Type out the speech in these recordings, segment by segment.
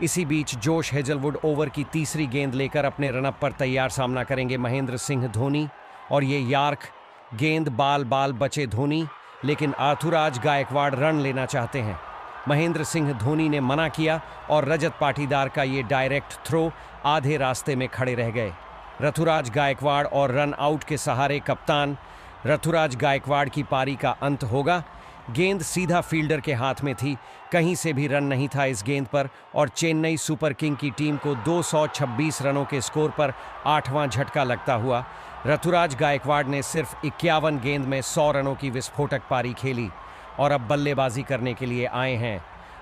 इसी बीच Josh Hazlewood over की तीसरी गेंद लेकर अपने रनअप पर तैयार सामना करेंगे महेंद्र सिंह धोनी। और ये यार्क गेंद बाल बाल बचे धोनी, लेकिन आर्थुराज गायकवाड़ रन लेना चाहते हैं। महेंद्र सिंह धोनी ने मना किया और रजत पाटीदार का ये डायरेक्ट थ्रो आधे रास्ते में खड़े रह गए। ऋतुराज गायकवाड़ और रन आउट के सहारे कप्तान ऋतुराज गायकवाड़ की पारी का अंत होगा। गेंद सीधा फील्डर के हाथ में थी, कहीं से भी रन नहीं था इस गेंद पर और चेन्नई सुपर किंग की टीम को 226 रनों के स्कोर पर 8वां झटका लगता हुआ। ऋतुराज गायकवाड़ ने सिर्फ 51 गेंद में 100 रनों की विस्फोटक पारी खेली और अब बल्लेबाजी करने के लिए आए हैं।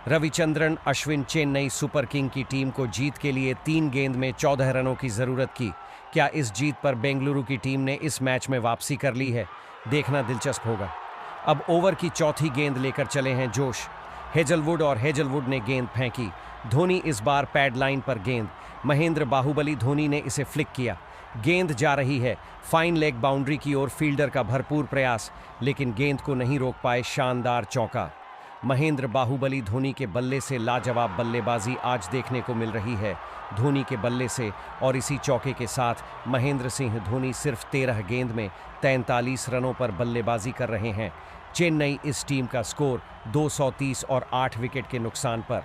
रविचंद्रन अश्विन चेन्नई सुपर किंग की टीम को जीत के लिए 3 गेंद में 14 रनों की ज़रूरत की। क्या इस जीत पर बेंगलुरु की टीम ने इस मैच में वापसी कर ली है? देखना दिलचस्प होगा। अब ओवर की चौथी गेंद लेकर चले हैं जोश हेजलवुड और हेजलवुड ने गेंद फेंकी। धोनी इस बार पैड लाइन पर गेंद, महेंद्र बाहुबली धोनी ने इसे फ्लिक किया। गेंद जा रही है फाइन लेग बाउंड्री की ओर, फील्डर का भरपूर प्रयास, लेकिन गेंद को नहीं रोक पाए। शानदार चौका। महेंद्र बाहुबली धोनी के बल्ले से लाजवाब बल्लेबाजी आज देखने को मिल रही है। धोनी के बल्ले से और इसी चौके के साथ महेंद्र सिंह धोनी सिर्फ 13 गेंद में 43 रनों पर बल्लेबाजी कर रहे हैं। चेन्नई इस टीम का स्कोर 230 और 8 विकेट के नुकसान पर।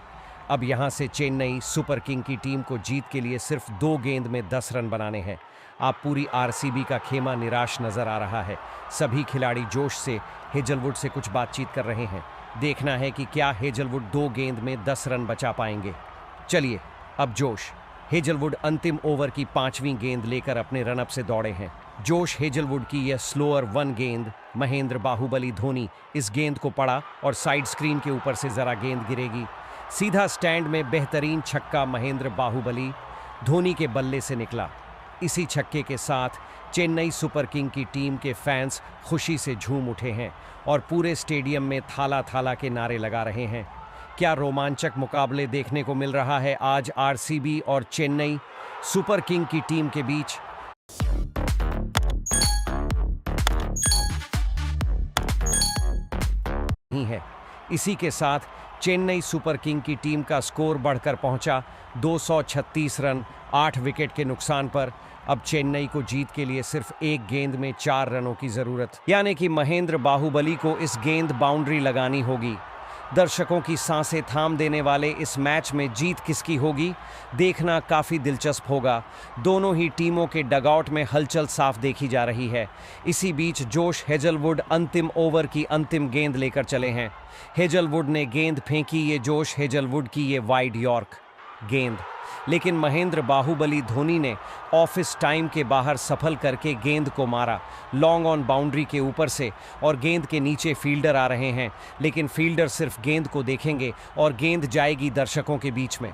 अब यहां से चेन्नई सुपर किंग की टीम को जीत के लिए सिर्फ 2 गेंद में 10 रन बनाने हैं। आप पूरी आरसीबी का खेमा निराश नजर आ रहा है। सभी खिलाड़ी जोश से हेजलवुड से कुछ बातचीत कर रहे हैं। देखना है कि क्या हेजलवुड 2 गेंद में 10 रन बचा पाएंगे। चलिए अब जोश हेजलवुड अंतिम ओवर की 5वीं गेंद लेकर अपने रनअप से दौड़े हैं। जोश हेजलवुड की यह स्लोअर 1 गेंद, महेंद्र बाहुबली धोनी इस गेंद को पड़ा और साइड स्क्रीन के ऊपर से जरा गेंद गिरेगी। सीधा स्टैंड में बेहतरीन छक्का महेंद्र बाहुबली धोनी के बल्ले से निकला। इसी छक्के के साथ चेन्नई सुपर किंग की टीम के फैंस खुशी से झूम उठे हैं और पूरे स्टेडियम में थाला थाला के नारे लगा रहे हैं। क्या रोमांचक मुकाबले देखने को मिल रहा है आज आरसीबी और चेन्नई सुपर किंग की टीम के बीच। नहीं है। इसी के साथ चेन्नई सुपर किंग की टीम का स्कोर बढ़कर पहुंचा 236 रन 8 विकेट के नुकसान पर। अब चेन्नई को जीत के लिए सिर्फ 1 गेंद में 4 रनों की जरूरत, यानी कि महेंद्र बाहुबली को इस गेंद बाउंड्री लगानी होगी। दर्शकों की सांसें थाम देने वाले इस मैच में जीत किसकी होगी, देखना काफ़ी दिलचस्प होगा। दोनों ही टीमों के डगआउट में हलचल साफ देखी जा रही है। इसी बीच जोश हेजलवुड अंतिम ओवर की अंतिम गेंद लेकर चले हैं। हेजलवुड ने गेंद फेंकी, ये जोश हेजलवुड की ये वाइड यॉर्क गेंद, लेकिन महेंद्र बाहुबली धोनी ने ऑफिस टाइम के बाहर सफल करके गेंद को मारा लॉन्ग ऑन बाउंड्री के ऊपर से। और गेंद के नीचे फील्डर आ रहे हैं, लेकिन फील्डर सिर्फ गेंद को देखेंगे और गेंद जाएगी दर्शकों के बीच में।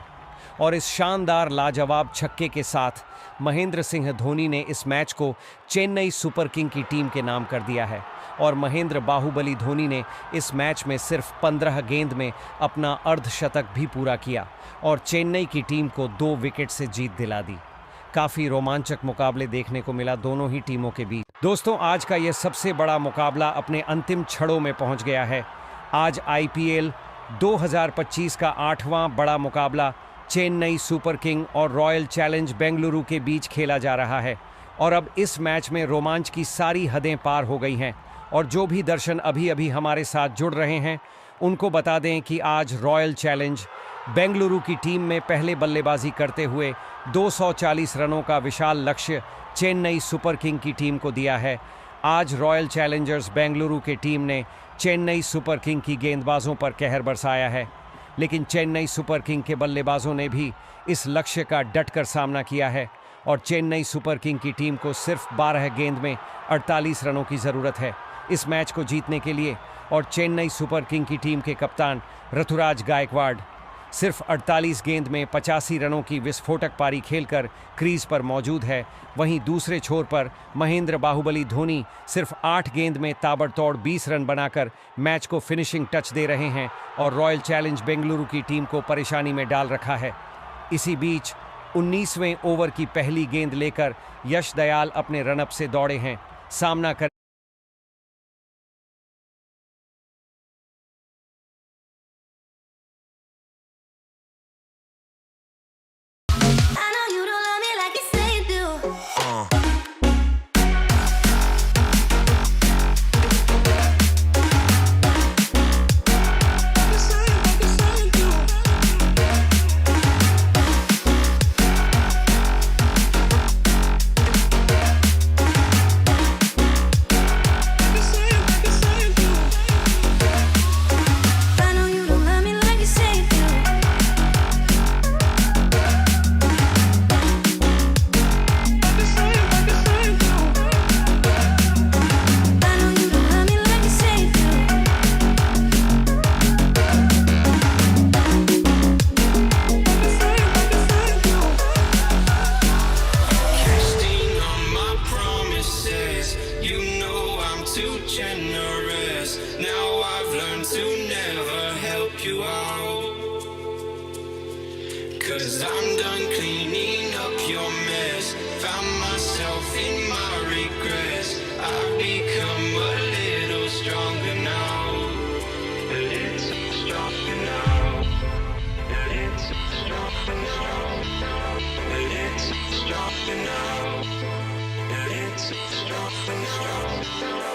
और इस शानदार लाजवाब छक्के के साथ महेंद्र सिंह धोनी ने इस मैच को चेन्नई सुपर किंग की टीम के नाम कर दिया है। और महेंद्र बाहुबली धोनी ने इस मैच में सिर्फ 15 गेंद में अपना अर्धशतक भी पूरा किया और चेन्नई की टीम को 2 विकेट से जीत दिला दी। काफ़ी रोमांचक मुकाबले देखने को मिला दोनों ही टीमों के बीच। दोस्तों, आज का यह सबसे बड़ा मुकाबला अपने अंतिम क्षणों में पहुंच गया है। आज IPL 2025 का 8वां बड़ा मुकाबला चेन्नई सुपर किंग और रॉयल चैलेंज बेंगलुरु के बीच खेला जा रहा है। और अब इस मैच में रोमांच की सारी हदें पार हो गई हैं। और जो भी दर्शक अभी अभी हमारे साथ जुड़ रहे हैं उनको बता दें कि आज रॉयल चैलेंज बेंगलुरु की टीम में पहले बल्लेबाजी करते हुए 240 रनों का विशाल लक्ष्य चेन्नई सुपर किंग की टीम को दिया है। आज रॉयल चैलेंजर्स बेंगलुरु की टीम ने चेन्नई सुपर किंग की गेंदबाजों पर कहर बरसाया है, लेकिन चेन्नई सुपर किंग के बल्लेबाजों ने भी इस लक्ष्य का डटकर सामना किया है। और चेन्नई सुपर किंग की टीम को सिर्फ 12 गेंद में 48 रनों की ज़रूरत है इस मैच को जीतने के लिए। और चेन्नई सुपर किंग की टीम के कप्तान ऋतुराज गायकवाड़ सिर्फ 48 गेंद में 85 रनों की विस्फोटक पारी खेलकर क्रीज पर मौजूद है। वहीं दूसरे छोर पर महेंद्र बाहुबली धोनी सिर्फ 8 गेंद में ताबड़तोड़ 20 रन बनाकर मैच को फिनिशिंग टच दे रहे हैं और रॉयल चैलेंज बेंगलुरु की टीम को परेशानी में डाल रखा है। इसी बीच 19वें ओवर की पहली गेंद लेकर यश दयाल अपने रनअप से दौड़े हैं। सामना कर I'm done cleaning up your mess. Found myself in my regrets. I've become a little stronger now. A little stronger now. A little stronger now. A little stronger now. A little stronger now.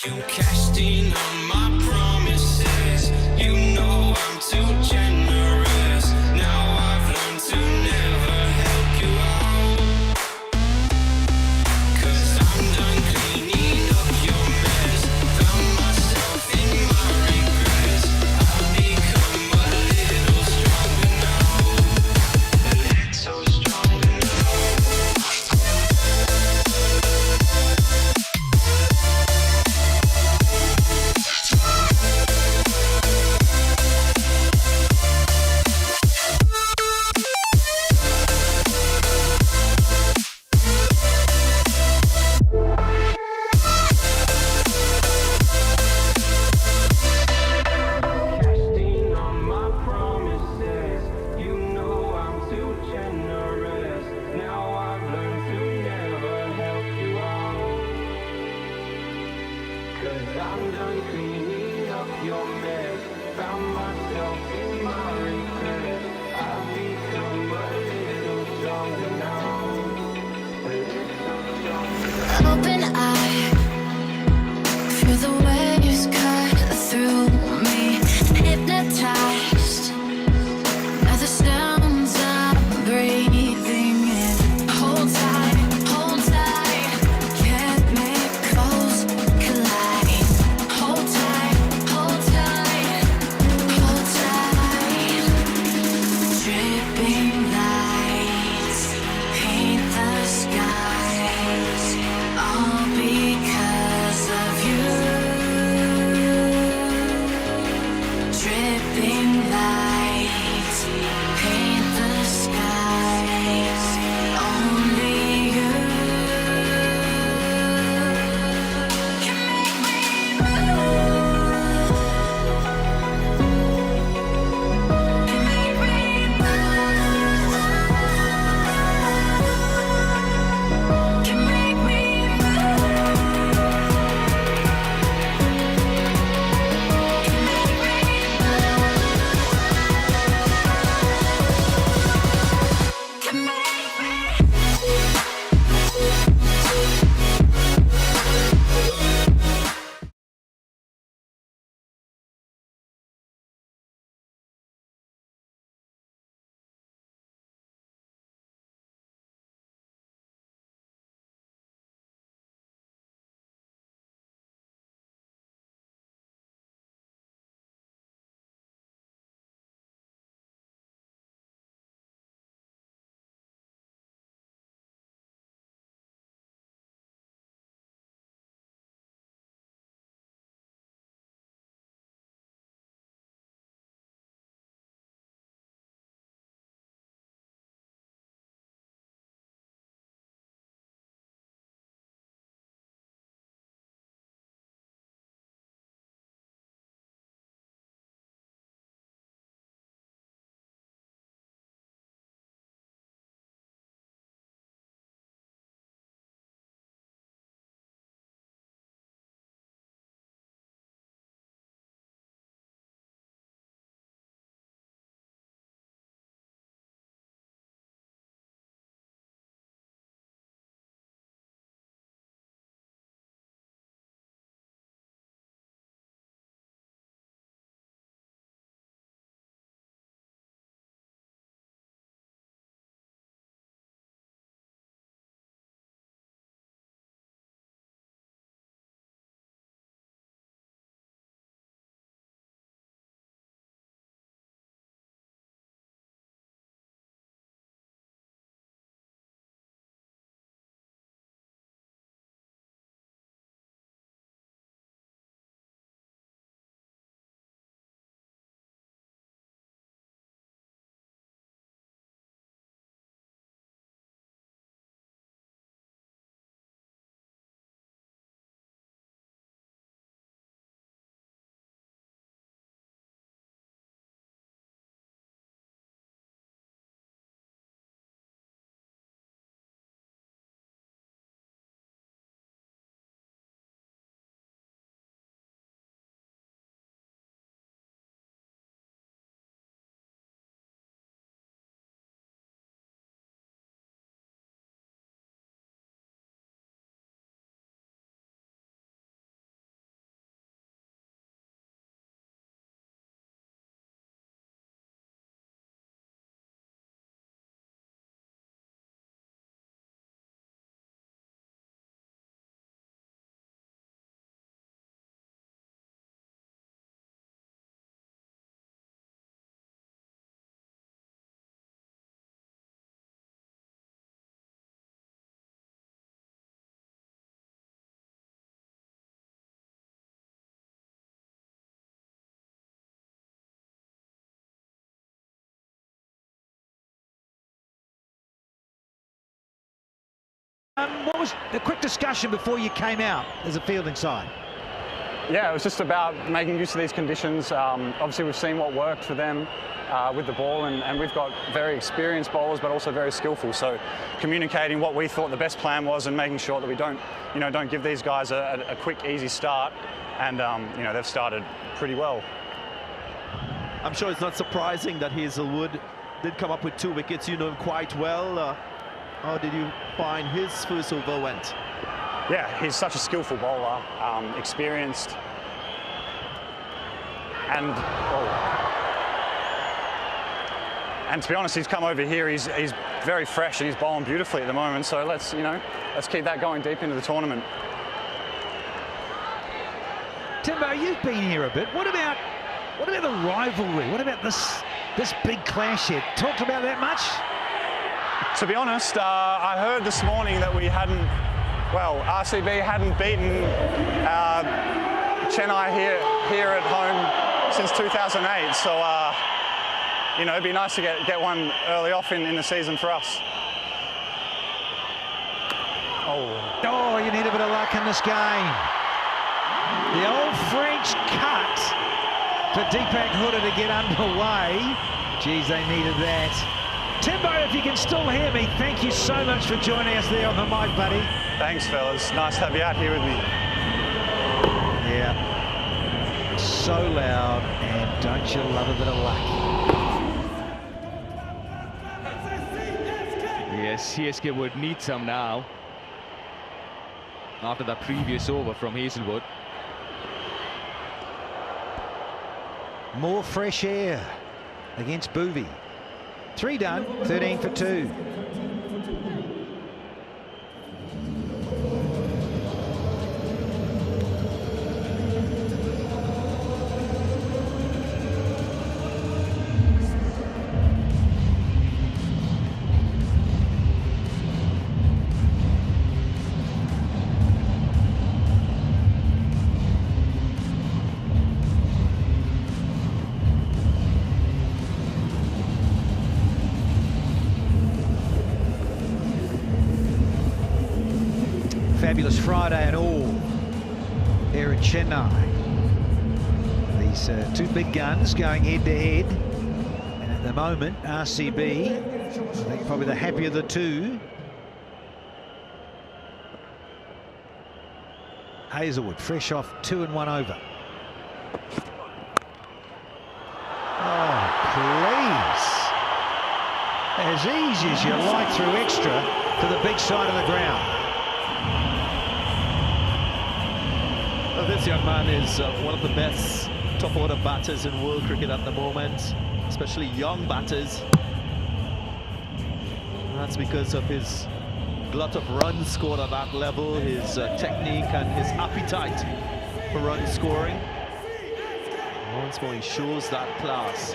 You cashed in on my promises. You know I'm too generous. Now I've learned to never help you out. 'Cause I'm done cleaning up your mess. Found myself in my regrets. I've become a little stronger now. A little stronger now. What was the quick discussion before you came out as a fielding side? Yeah, it was just about making use of these conditions. Obviously, we've seen what worked for them with the ball, and we've got very experienced bowlers, but also very skillful. So, communicating what we thought the best plan was, and making sure that we don't give these guys a quick, easy start. And they've started pretty well. I'm sure it's not surprising that Hazelwood did come up with 2 wickets. You know him quite well. How did you find his first over went? Yeah, he's such a skillful bowler, experienced, and to be honest, he's come over here. He's very fresh and he's bowling beautifully at the moment. So let's keep that going deep into the tournament. Timbo, you've been here a bit. What about the rivalry? What about this big clash here? Talked about that much? To be honest, I heard this morning that RCB hadn't beaten Chennai here at home since 2008. So, it'd be nice to get one early off in the season for us. Oh, you need a bit of luck in this game. The old French cut for Deepak Hooda to get underway. Geez, they needed that. Timbo, if you can still hear me, thank you so much for joining us there on the mic, buddy. Thanks, fellas. Nice to have you out here with me. Yeah. So loud, and don't you love a bit of luck? Yes, CSK would need some now. After that previous over from Hazelwood. More fresh air against Boovy. 3 done, 13 for 2. Fabulous Friday and all here in Chennai. These 2 big guns going head to head, and at the moment RCB, I think probably the happier of the 2. Hazelwood fresh off 2 and 1 over. Oh please, as easy as you like through extra to the big side of the ground. This young man is one of the best top order batters in world cricket at the moment, especially young batters. And that's because of his glut of runs scored at that level, his technique and his appetite for run scoring. Once more he shows that class,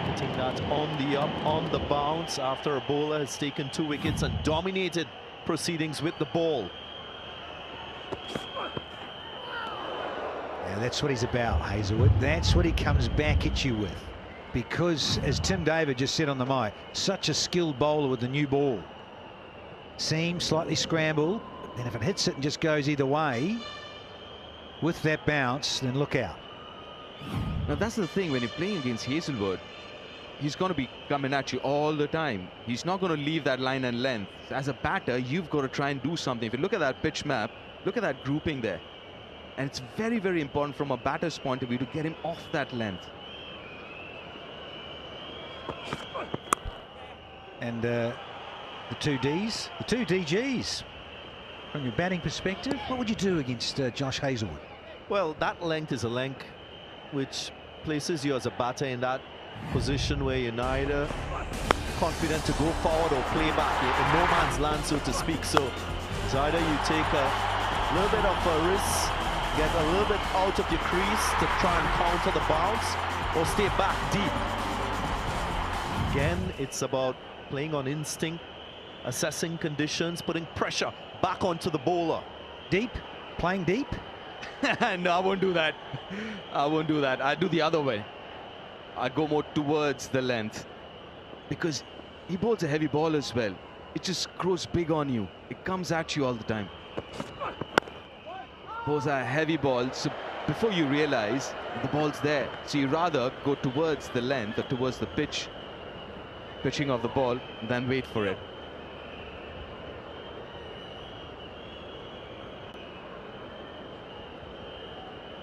getting that on the up, on the bounce after a bowler has taken 2 wickets and dominated proceedings with the ball. Yeah, that's what he's about, Hazelwood. That's what he comes back at you with. Because, as Tim David just said on the mic, such a skilled bowler with the new ball. Seam, slightly scrambled, then if it hits it and just goes either way, with that bounce, then look out. Now that's the thing, when you're playing against Hazelwood, he's going to be coming at you all the time. He's not going to leave that line and length. As a batter, you've got to try and do something. If you look at that pitch map, look at that grouping there. And it's very, very important from a batter's point of view to get him off that length. And the 2 Ds, the 2 DGs. From your batting perspective, what would you do against Josh Hazelwood? Well, that length is a length which places you as a batter in that position where you're neither confident to go forward or play back. You're in no man's land, so to speak. So it's either you take a little bit of a risk, get a little bit out of your crease to try and counter the bounce, or stay back deep. Again, it's about playing on instinct, assessing conditions, putting pressure back onto the bowler. Deep? Playing deep? No, I won't do that. I won't do that. I'd do the other way. I'd go more towards the length. Because he bowls a heavy ball as well. it just grows big on you. It comes at you all the time. Those are heavy balls, so before you realize the ball's there, so you rather go towards the length or towards the pitching of the ball than wait for it.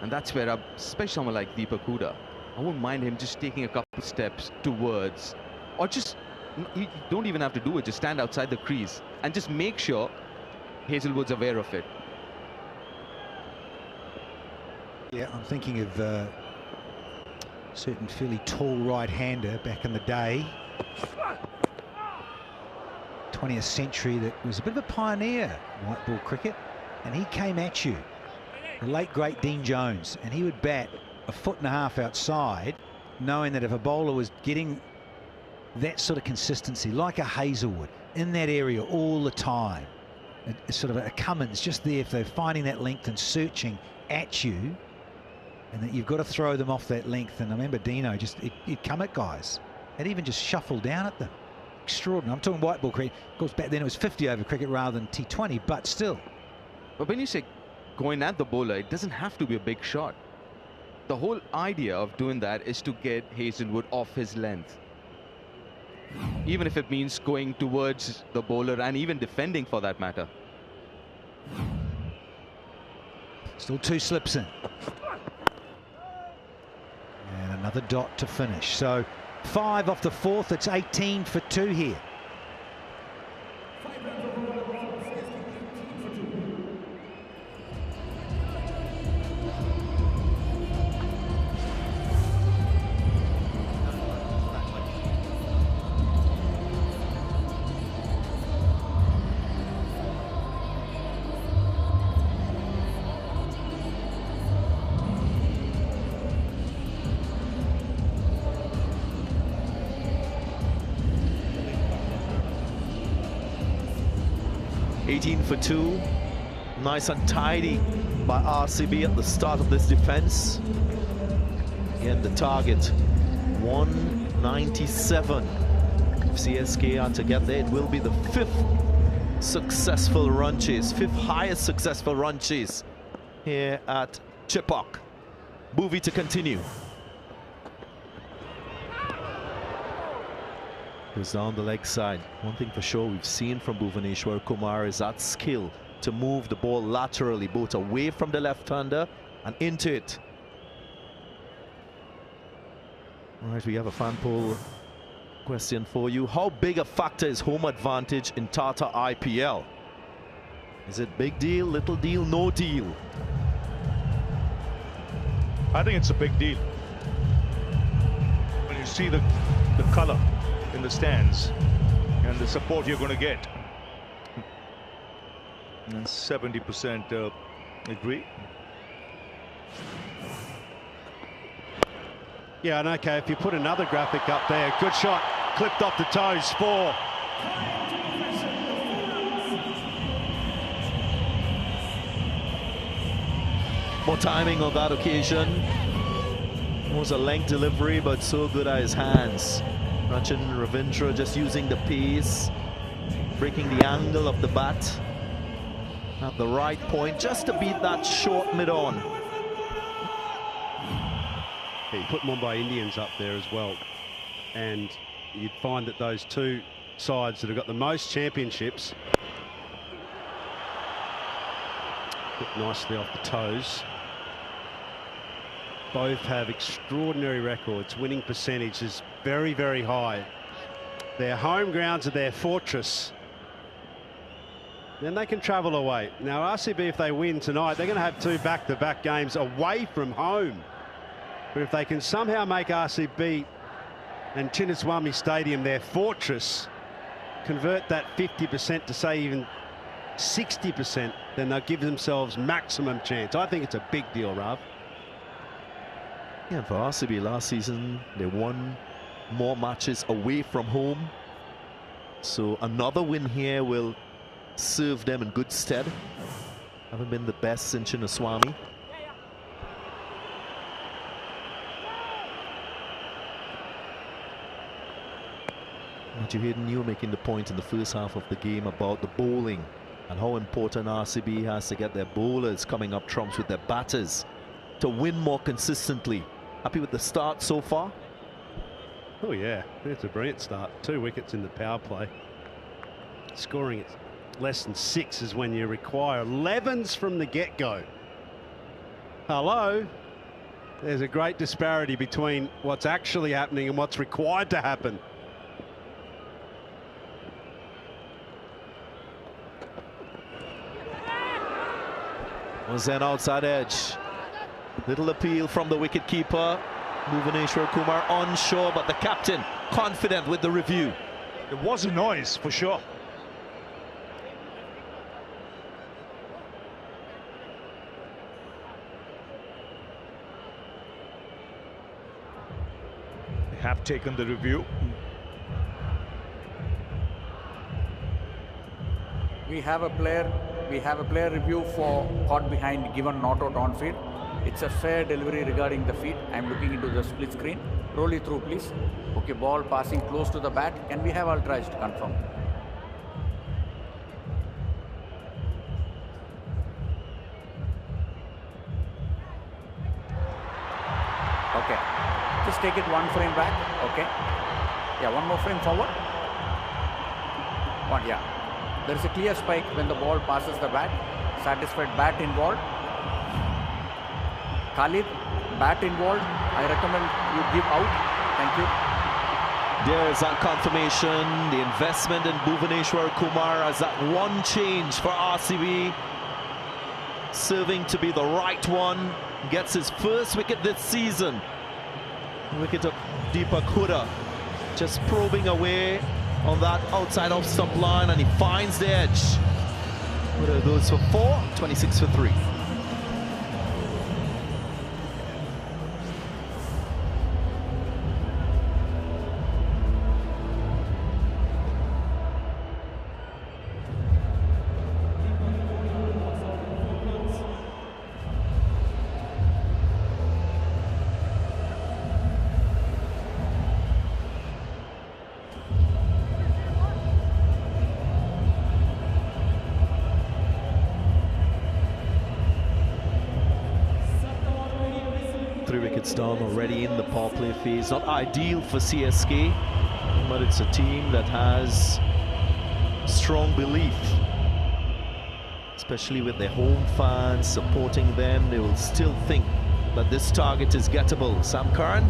And that's where, especially someone like Deepak Hooda, I wouldn't mind him just taking a couple steps towards, or just, you don't even have to do it, just stand outside the crease and just make sure Hazelwood's aware of it. Yeah, I'm thinking of a certain fairly tall right-hander back in the day, 20th century, that was a bit of a pioneer in white ball cricket, and he came at you, the late great Dean Jones, and he would bat a foot and a half outside, knowing that if a bowler was getting that sort of consistency, like a Hazelwood, in that area all the time, it's sort of a Cummins just there, if they're finding that length and searching at you, and that you've got to throw them off that length. And I remember Dino just, he'd come at guys and even just shuffle down at them. Extraordinary. I'm talking white ball cricket. Of course, back then it was 50 over cricket rather than T20, but still. But when you say going at the bowler, it doesn't have to be a big shot. The whole idea of doing that is to get Hazelwood off his length. Even if it means going towards the bowler and even defending for that matter. Still 2 slips in. And another dot to finish. So 5 off the 4th. It's 18 for 2 here. For 2, nice and tidy by RCB at the start of this defense. Again, the target 197. If CSK are to get there, it will be the 5th successful run chase, 5th highest successful run chase here at Chepauk. Bhuvi to continue. Goes down the leg side. One thing for sure we've seen from Bhuvaneshwar Kumar is that skill to move the ball laterally, both away from the left-hander and into it. All right, we have a fan poll question for you. How big a factor is home advantage in Tata IPL? Is it big deal, little deal, no deal? I think it's a big deal. When you see the color in the stands and the support you're going to get. And 70% agree. Yeah, and okay, if you put another graphic up there, good shot, clipped off the toes, 4. More timing on that occasion. It was a length delivery, but so good at his hands. Rachin Ravindra just using the pace, breaking the angle of the bat at the right point, just to beat that short mid-on. Yeah, you put Mumbai Indians up there as well, and you'd find that those 2 sides that have got the most championships, hit nicely off the toes, both have extraordinary records. Winning percentage is very, very high. Their home grounds are their fortress. Then they can travel away. Now RCB, if they win tonight, they're going to have 2 back-to-back games away from home. But if they can somehow make RCB and Chinnaswamy Stadium their fortress, convert that 50% to say even 60%, then they'll give themselves maximum chance. I think it's a big deal, Rav. Yeah, for RCB last season, they won more matches away from home. So another win here will serve them in good stead. Haven't been the best since Chinnaswamy. But you heard Neil making the point in the first half of the game about the bowling and how important RCB has to get their bowlers coming up trumps with their batters to win more consistently. Happy with the start so far? Oh yeah, it's a brilliant start. 2 wickets in the power play. Scoring at less than 6 is when you require 11s from the get-go. Hello? There's a great disparity between what's actually happening and what's required to happen. Was an outside edge. Little appeal from the wicketkeeper. Bhuvaneshwar Kumar onshore, but the captain confident with the review. There was a noise for sure. They have taken the review. We have a player review for caught behind given not out on field. It's a fair delivery regarding the feet. I'm looking into the split screen. Roll it through, please. Okay, ball passing close to the bat. Can we have ultra to confirm? Okay. Just take it 1 frame back. Okay. Yeah, 1 more frame forward. 1, yeah. There is a clear spike when the ball passes the bat. Satisfied bat involved. Khalid, bat involved. I recommend you give out. Thank you. There's that confirmation. The investment in Bhuvaneshwar Kumar as that one change for RCB. Serving to be the right one. Gets his first wicket this season. Wicket of Deepak Hooda. Just probing away on that outside off stump line, and he finds the edge. Hooda goes for 4, 26 for 3. Down already in the power play phase. Not ideal for CSK, but it's a team that has strong belief, especially with their home fans supporting them. They will still think that this target is gettable. Sam Curran,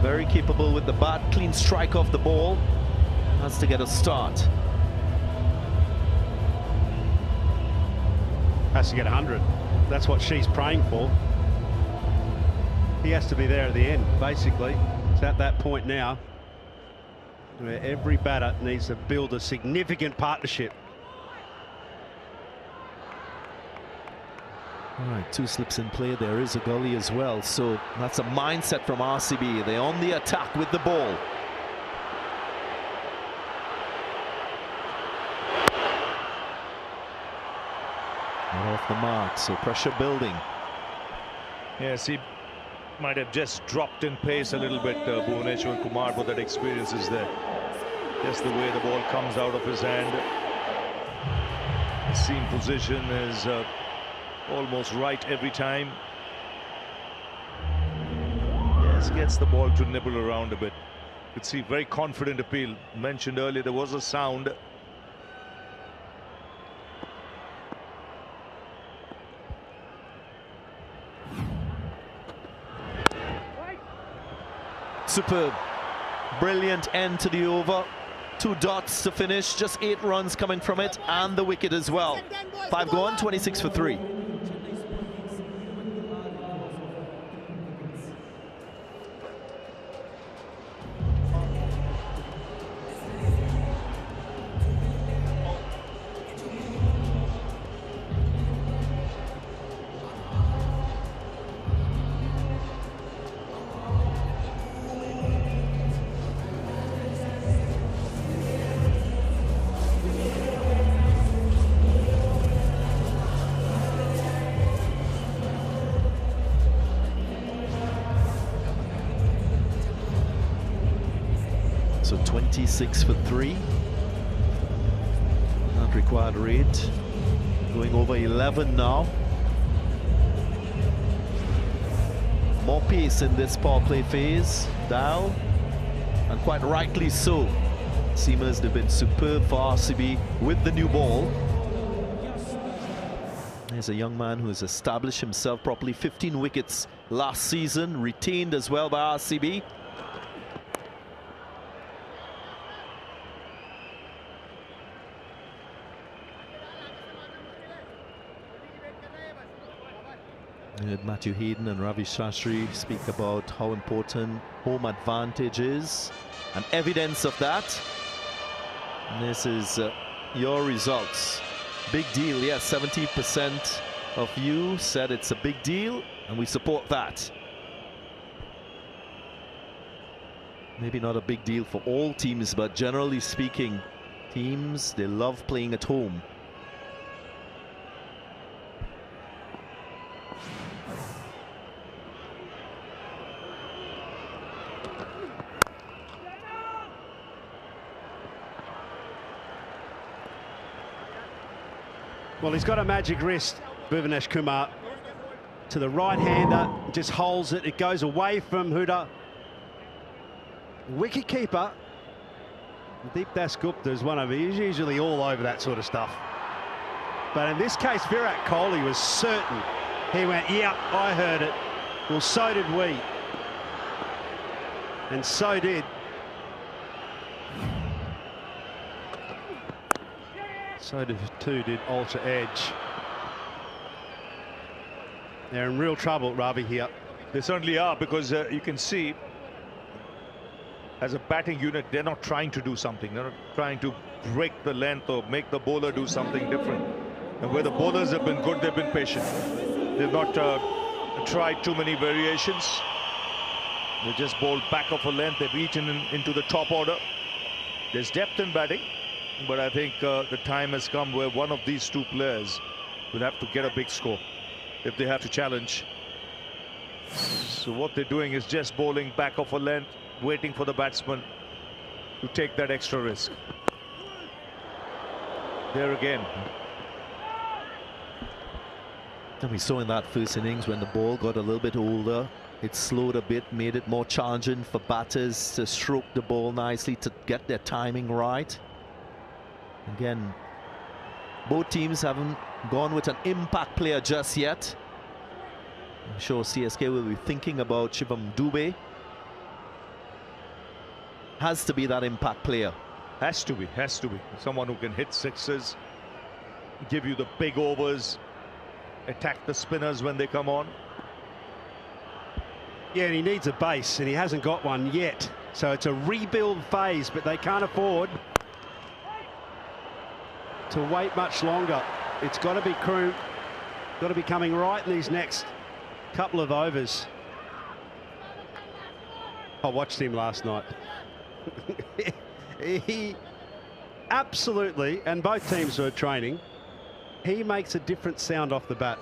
very capable with the bat, clean strike off the ball, has to get a start. Has to get 100. That's what she's praying for. He has to be there at the end, basically. It's at that point now where every batter needs to build a significant partnership. All right, 2 slips in play. There is a gully as well. So that's a mindset from RCB. They're on the attack with the ball. Not off the mark, so pressure building. Yes, he might have just dropped in pace a little bit, Bhuvaneshwar Kumar, but that experience is there. Just the way the ball comes out of his hand. The seam position is almost right every time. Yes, gets the ball to nibble around a bit. You could see very confident appeal. Mentioned earlier, there was a sound. Superb. Brilliant end to the over. 2 dots to finish. Just 8 runs coming from it, and the wicket as well. 5 gone, 26 for 3. So 26 for 3. Not required rate. Going over 11 now. More pace in this power play phase. Dial, and quite rightly so. Seamers have been superb for RCB with the new ball. There's a young man who has established himself properly. 15 wickets last season, retained as well by RCB. I heard Matthew Hayden and Ravi Shastri speak about how important home advantage is, and evidence of that. And this is your results. Big deal, yes, 70% of you said it's a big deal, and we support that. Maybe not a big deal for all teams, but generally speaking, teams, they love playing at home. Well, he's got a magic wrist, Bhuvanesh Kumar. To the right-hander, just holds it. It goes away from Huda. Wicket-keeper, Deep Dasgupta is one of them. He's usually all over that sort of stuff. But in this case, Virat Kohli was certain. He went, yeah, I heard it. Well, so did we. And so did. So too did Ultra Edge. They're in real trouble, Ravi, here. They certainly are, because you can see, as a batting unit, they're not trying to do something. They're not trying to break the length or make the bowler do something different. And where the bowlers have been good, they've been patient. They've not tried too many variations. They just bowled back of a length. They've eaten into the top order. There's depth in batting, but I think the time has come where one of these two players will have to get a big score if they have to challenge. So what they're doing is just bowling back of a length, waiting for the batsman to take that extra risk. There again. And we saw in that first innings, when the ball got a little bit older, it slowed a bit, made it more challenging for batters to stroke the ball nicely, to get their timing right. Again, both teams haven't gone with an impact player just yet. I'm sure CSK will be thinking about Shivam Dube. Has to be that impact player. Has to be. Someone who can hit sixes, give you the big overs, attack the spinners when they come on. Yeah, and he needs a base, and he hasn't got one yet. So it's a rebuild phase, but they can't afford to wait much longer. It's got to be crew, got to be coming right in these next couple of overs. I watched him last night. He absolutely, and both teams were training, he makes a different sound off the bat.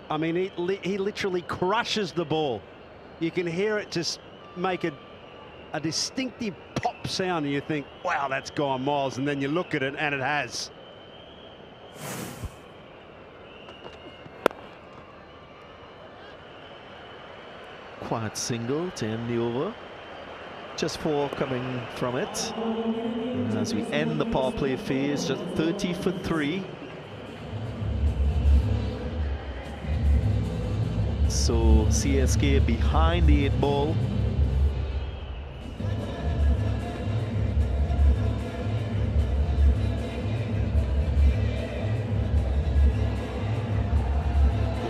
I mean, he literally crushes the ball. You can hear it just make a distinctive pop sound, and you think, wow, that's gone miles, and then you look at it and it has. Quiet single to end the over. Just 4 coming from it. And as we end the power play phase, just 30 for 3. So CSK behind the 8 ball.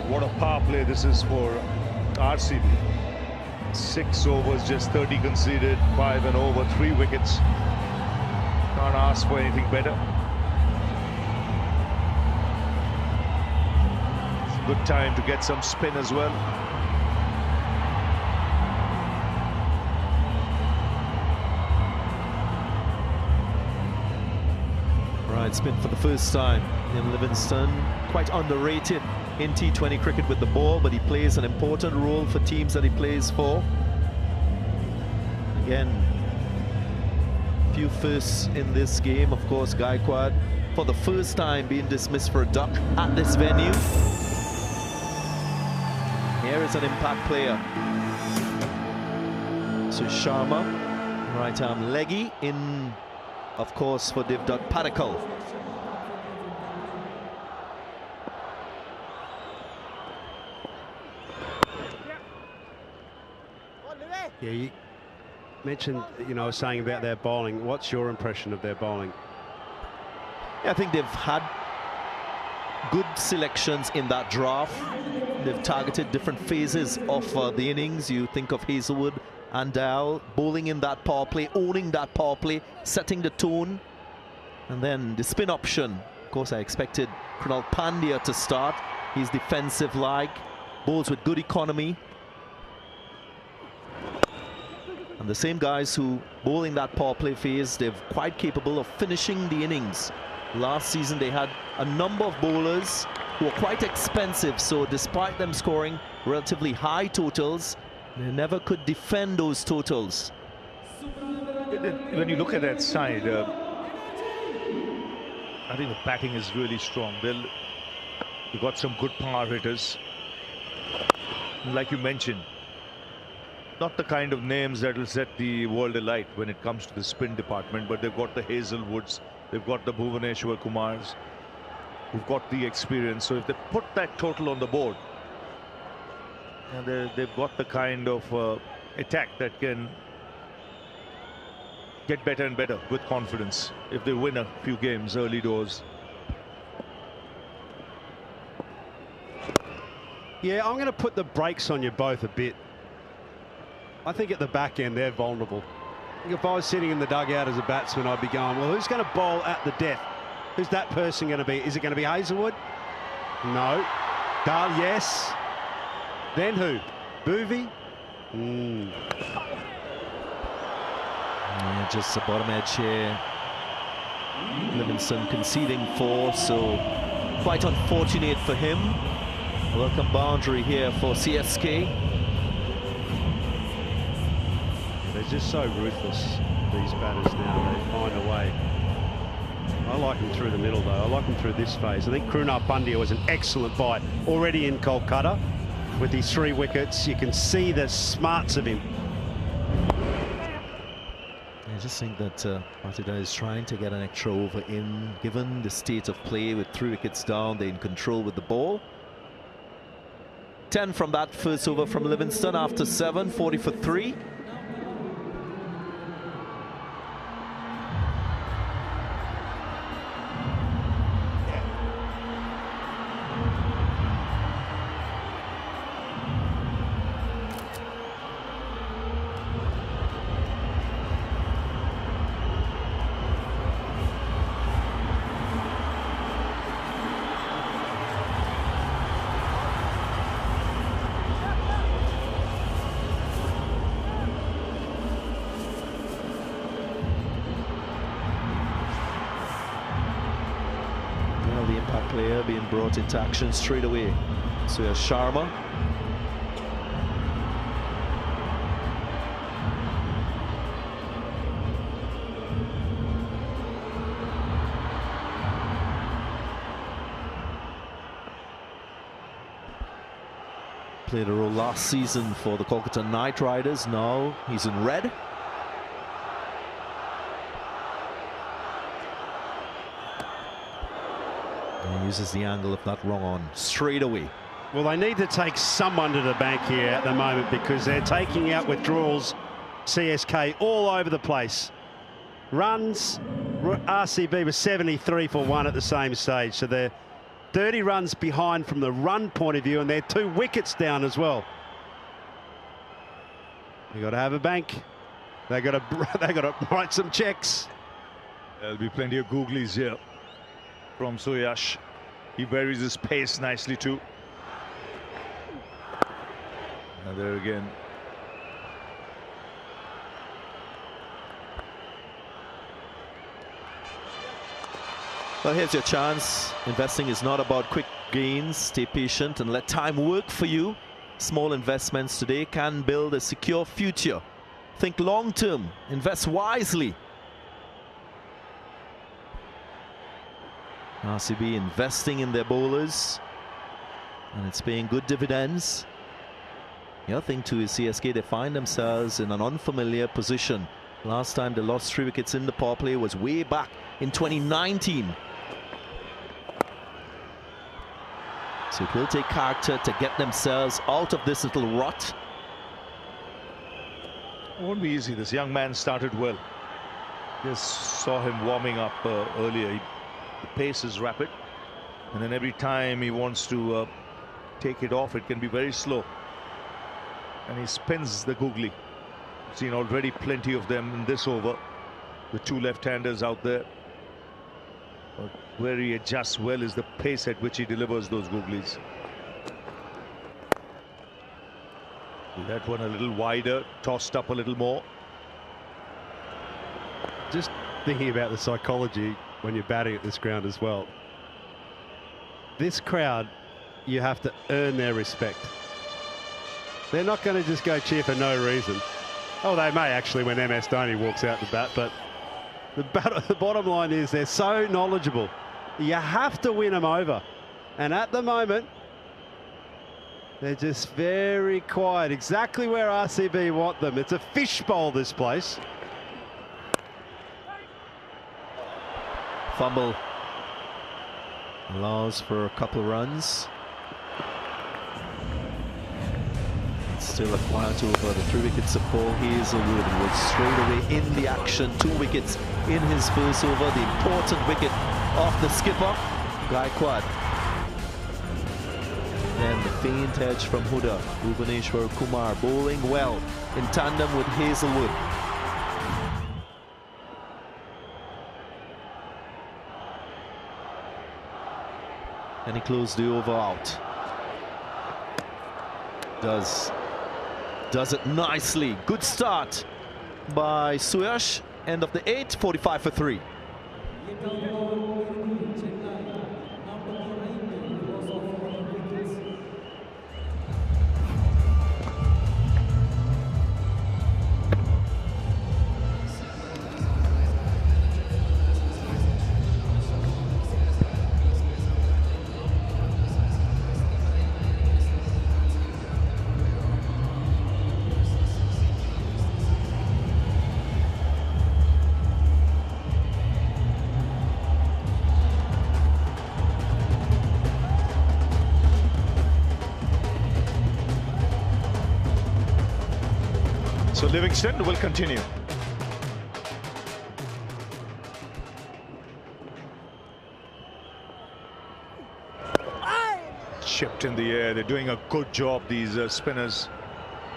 What a power play this is for RCB. 6 overs, just 30 conceded, 5 and over, 3 wickets. Can't ask for anything better. It's a good time to get some spin as well. Right, spin for the first time in Livingston. Quite underrated in T20 cricket with the ball, but he plays an important role for teams that he plays for. Again, Few firsts in this game. Of course, Gaikwad, for the first time, being dismissed for a duck at this venue. Here is an impact player. So Sharma, right arm leggy in, of course, for Devdutt Padikkal. Yeah, you mentioned, saying about their bowling. What's your impression of their bowling? Yeah, I think they've had good selections in that draft. They've targeted different phases of the innings. You think of Hazelwood and Dal bowling in that power play, owning that power play, setting the tone. And then the spin option. Of course, I expected Krunal Pandya to start. He's defensive-like, bowls with good economy. And the same guys who bowl in that power play phase, they're quite capable of finishing the innings. Last season, they had a number of bowlers who were quite expensive. So despite them scoring relatively high totals, they never could defend those totals. When you look at that side, I think the batting is really strong. They've got some good power hitters. Like you mentioned, not the kind of names that will set the world alight when it comes to the spin department, but they've got the Hazelwoods, they've got the Bhuvaneshwar Kumars, who've got the experience. So if they put that total on the board, and they've got the kind of attack that can get better and better with confidence if they win a few games early doors. Yeah, I'm going to put the brakes on you both a bit. I think at the back end, they're vulnerable. I think if I was sitting in the dugout as a batsman, I'd be going, well, who's going to bowl at the death? Who's that person going to be? Is it going to be Hazelwood? No. Dahl, yes. Then who? Bhuvi? Yeah, just the bottom edge here. Livingston conceding 4, so quite unfortunate for him. Welcome boundary here for CSK. They're just so ruthless, these batters now. They find a way. I like them through the middle, though. I like them through this phase. I think Krunal Pandya was an excellent bite already in Kolkata. With his 3 wickets, you can see the smarts of him. I just think that Patida is trying to get an extra over in, given the state of play with 3 wickets down. They're in control with the ball. 10 from that first over from Livingston after 7, 40 for 3. The impact player being brought into action straight away. So here's Sharma. Played a role last season for the Kolkata Knight Riders. Now he's in red. And uses the angle, if not wrong, on straight away. Well, they need to take someone to the bank here at the moment because they're taking out withdrawals, CSK, all over the place. Runs, RCB was 73 for 1 at the same stage. So they're 30 runs behind from the run point of view, and they're 2 wickets down as well. They got to have a bank. They got to write some checks. There'll be plenty of googlies here from Suyash. He varies his pace nicely too. And there again. Well, here's your chance. Investing is not about quick gains. Stay patient and let time work for you. Small investments today can build a secure future. Think long term. Invest wisely. RCB investing in their bowlers, and it's paying good dividends. The other thing too is CSK, they find themselves in an unfamiliar position. Last time they lost 3 wickets in the power play was way back in 2019. So it will take character to get themselves out of this little rut. It won't be easy. This young man started well. Just saw him warming up earlier. The pace is rapid, and then every time he wants to take it off, it can be very slow. And he spins the googly. Seen already plenty of them in this over. The 2 left-handers out there. But where he adjusts well is the pace at which he delivers those googlies. That one a little wider, tossed up a little more. Just thinking about the psychology when you're batting at this ground as well. This crowd, you have to earn their respect. They're not going to just go cheer for no reason. Oh, they may actually when MS Dhoni walks out the bat, but the bottom line is they're so knowledgeable. You have to win them over. And at the moment, they're just very quiet, exactly where RCB want them. It's a fishbowl, this place. Fumble allows for a couple of runs. It's still a quiet over. The 3 wickets of Paul Hazelwood was straight away in the action. 2 wickets in his first over. The important wicket off the skipper, Gaikwad. Then the faint edge from Huda. Bhuvaneshwar Kumar bowling well in tandem with Hazelwood. And he closed the over out. Does it nicely. Good start by Suyash. End of the 8, 45 for 3. So Livingston will continue. Chipped in the air. They're doing a good job, these spinners.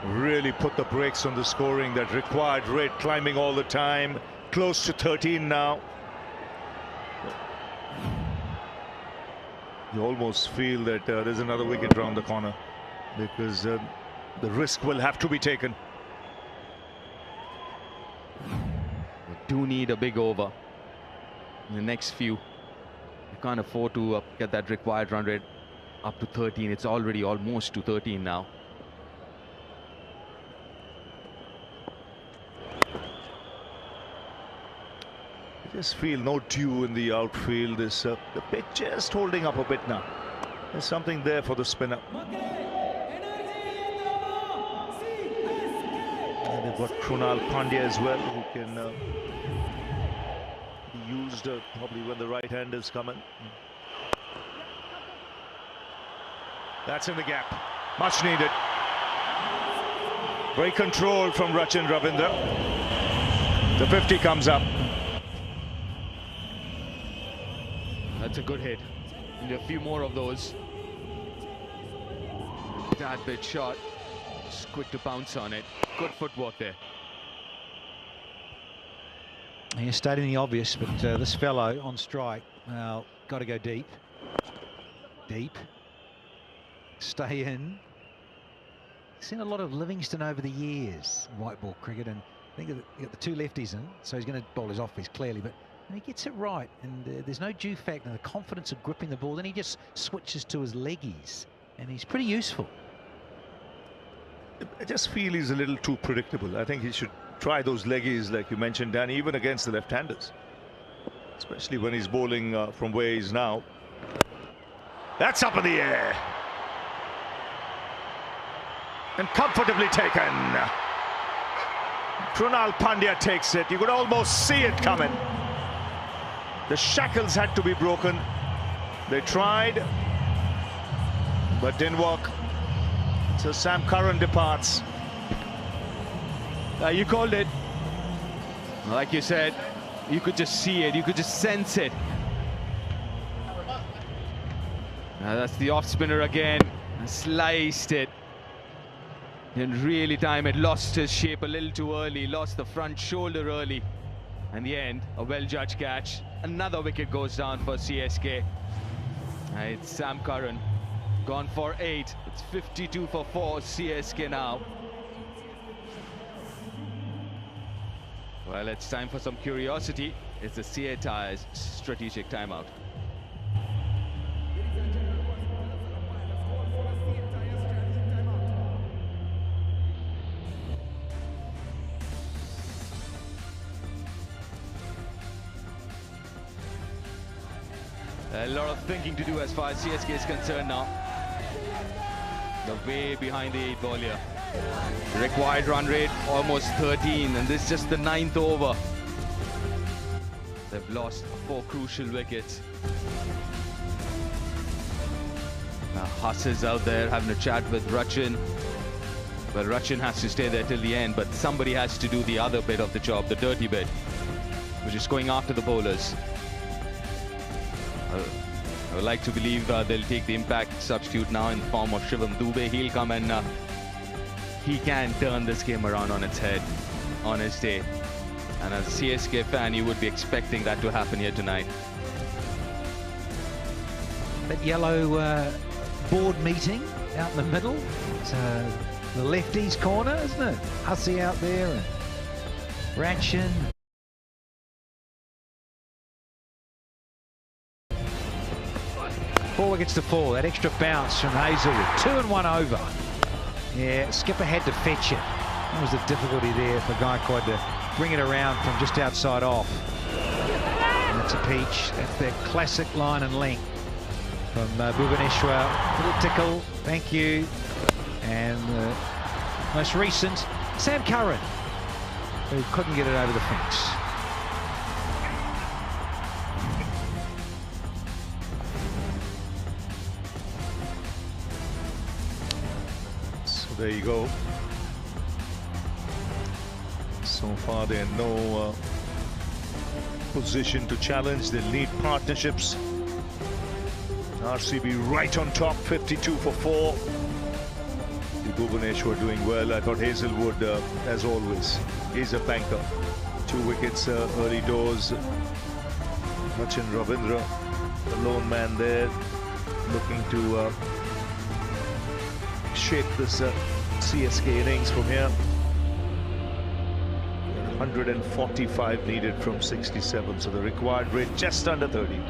Really put the brakes on the scoring that required rate, climbing all the time. Close to 13 now. You almost feel that there's another wicket round the corner, because the risk will have to be taken. Do need a big over in the next few. You can't afford to get that required run rate up to 13. It's already almost to 13 now. I just feel no dew in the outfield. This the pitch just holding up a bit now. There's something there for the spinner. And they've got Krunal Pandya as well, who can be used probably when the right hand is coming. That's in the gap. Much needed. Very controlled from Rachin Ravindra. The 50 comes up. That's a good hit. And a few more of those. That bit shot. Just quick to bounce on it. Good footwork there. You're stating the obvious, but this fellow on strike, well, got to go deep. Deep. Stay in. Seen a lot of Livingston over the years, white ball cricket, and I think you got the 2 lefties in, so he's going to bowl his office clearly, but he gets it right, and there's no dew factor, the confidence of gripping the ball. Then he just switches to his leggies, and he's pretty useful. I just feel he's a little too predictable. I think he should try those leggies, like you mentioned, Danny, even against the left-handers. especially when he's bowling from where he is now. That's up in the air. And comfortably taken. Krunal Pandya takes it. You could almost see it coming. The shackles had to be broken. They tried, but didn't work. So Sam Curran departs. You called it. Like you said, you could just see it. You could just sense it. That's the off spinner again. Sliced it. Didn't really time it. Lost his shape a little too early. Lost the front shoulder early. In the end, a well-judged catch. Another wicket goes down for CSK. It's Sam Curran. Gone for 8. It's 52 for 4 CSK now. Well, it's time for some curiosity. It's the CA Tyres strategic timeout. A lot of thinking to do as far as CSK is concerned now. They're way behind the 8 ball here. Required run rate almost 13, and this is just the 9th over. They've lost 4 crucial wickets. Huss is out there having a chat with Rachin. Well, Rachin has to stay there till the end, but somebody has to do the other bit of the job, the dirty bit, which is going after the bowlers. I would like to believe they'll take the impact substitute now in the form of Shivam Dube. He'll come and he can turn this game around on its head on his day. And as a CSK fan, you would be expecting that to happen here tonight. That yellow board meeting out in the middle. It's the lefties corner, isn't it? Hussey out there and Rachin. 4 wickets to 4. That extra bounce from Hazelwood. 2 and 1 over. Yeah, skipper had to fetch it. That was the difficulty there for Gaikwad to bring it around from just outside off. And that's a peach. That's their classic line and length from Bhuvaneshwar. Little tickle. Thank you. And most recent, Sam Curran, who couldn't get it over the fence. There you go. So far, they're in no position to challenge. They'll need partnerships. RCB right on top, 52 for 4. The Bhuvaneshwar doing well. I thought Hazelwood, as always, is a banker. 2 wickets early doors. Sachin Ravindra, the lone man there, looking to shape this CSK innings from here. 145 needed from 67, so the required rate just under 30.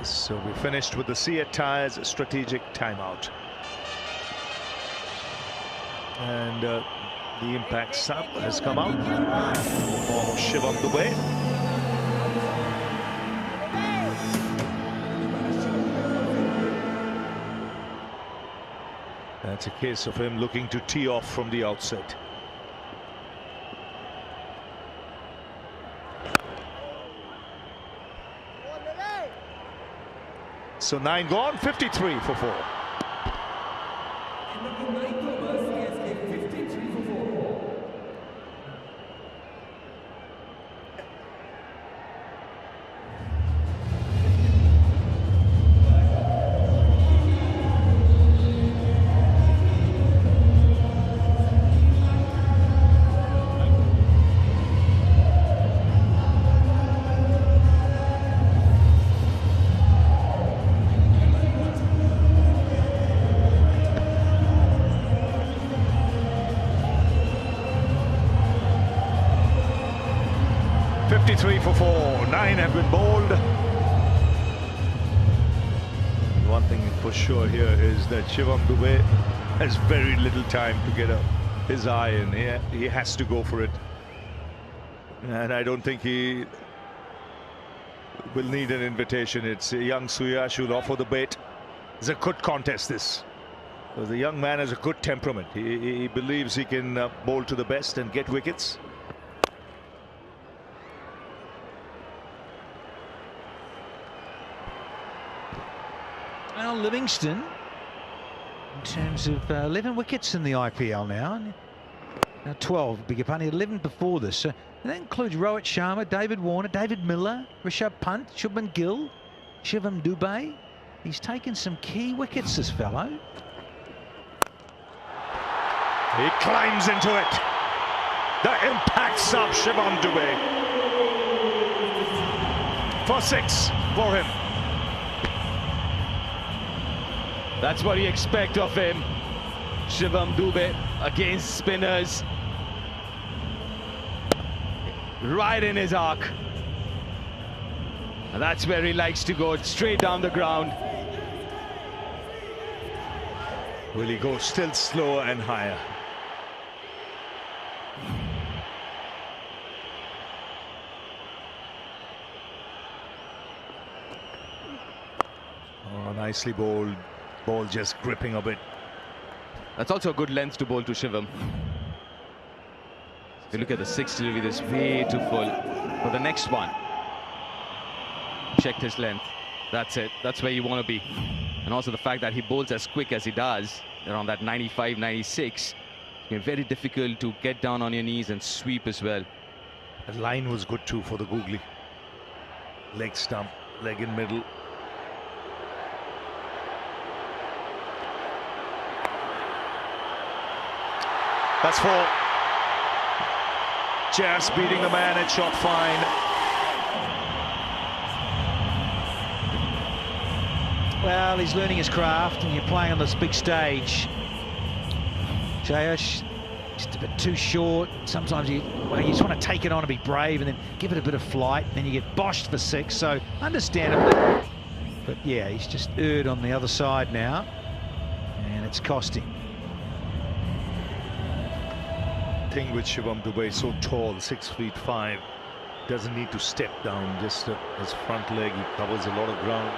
So we finished with the CA Tyres strategic timeout. And the impact sub has come out in the form of Shivam Dube. That's a case of him looking to tee off from the outset. So 9 gone, 53 for 4. 53 for 4. 9 have been bowled. One thing for sure here is that Shivam Dube has very little time to get his eye in. He has to go for it. And I don't think he will need an invitation. It's a young Suyash who'll offer the bait. It's a good contest, this. The young man has a good temperament. He believes he can bowl to the best and get wickets. Well, Livingston, in terms of 11 wickets in the IPL now. 12, beg your pardon, 11 before this. So, and that includes Rohit Sharma, David Warner, David Miller, Rishabh Pant, Shubman Gill, Shivam Dubey. He's taken some key wickets, this fellow. He climbs into it. The impacts of Shivam Dubey. For 6 for him. That's what you expect of him. Shivam Dubey against spinners. Right in his arc. And that's where he likes to go, straight down the ground. Will he go still slower and higher? Oh, nicely bowled. Ball just gripping a bit. That's also a good length to bowl to Shivam. If you look at the 6th delivery, this way too full. For the next one, checked his length. That's it. That's where you want to be. And also the fact that he bowls as quick as he does, around that 95, 96, it's very difficult to get down on your knees and sweep as well. The line was good too for the googly. Leg stump, leg in middle. That's 4. Just beating the man, it shot fine. Well, he's learning his craft, and you're playing on this big stage. Jayesh, just a bit too short. Sometimes you just want to take it on and be brave, and then give it a bit of flight, and then you get boshed for 6. So understandably, but yeah, he's just erred on the other side now, and it's cost him. Thing with Shivam Dubey, so tall, 6'5", doesn't need to step down, just his front leg, he covers a lot of ground,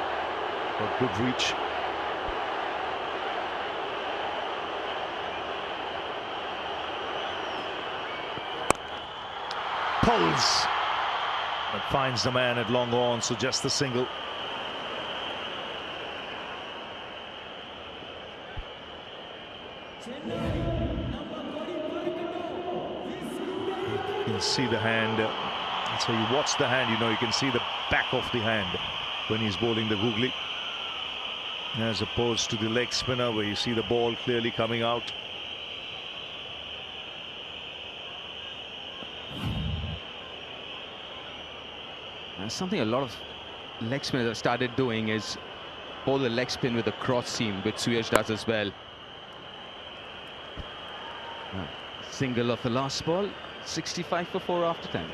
got good reach. Pulls, but finds the man at long on, so just the single. You can see the hand, so you watch the hand, you can see the back of the hand when he's bowling the googly, as opposed to the leg spinner where you see the ball clearly coming out. Something a lot of leg spinners have started doing is bowl the leg spin with a cross seam, which Suyash does as well. Single of the last ball. 65 for 4 after 10.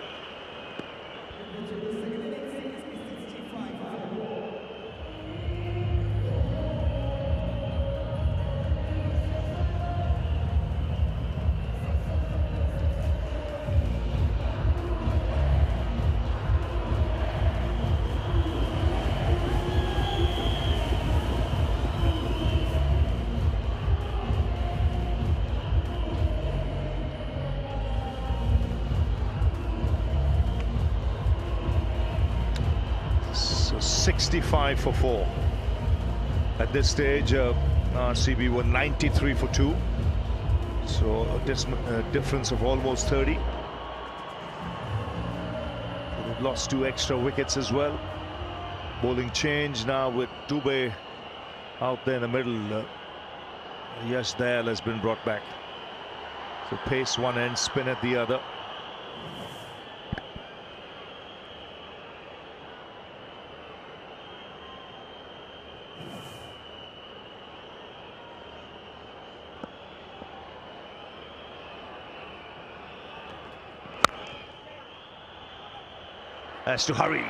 So 65 for 4. At this stage, RCB were 93 for 2. So a difference of almost 30. They've lost 2 extra wickets as well. Bowling change now with Dubey out there in the middle. Yash Dayal has been brought back. So pace one end, spin at the other. Has to hurry.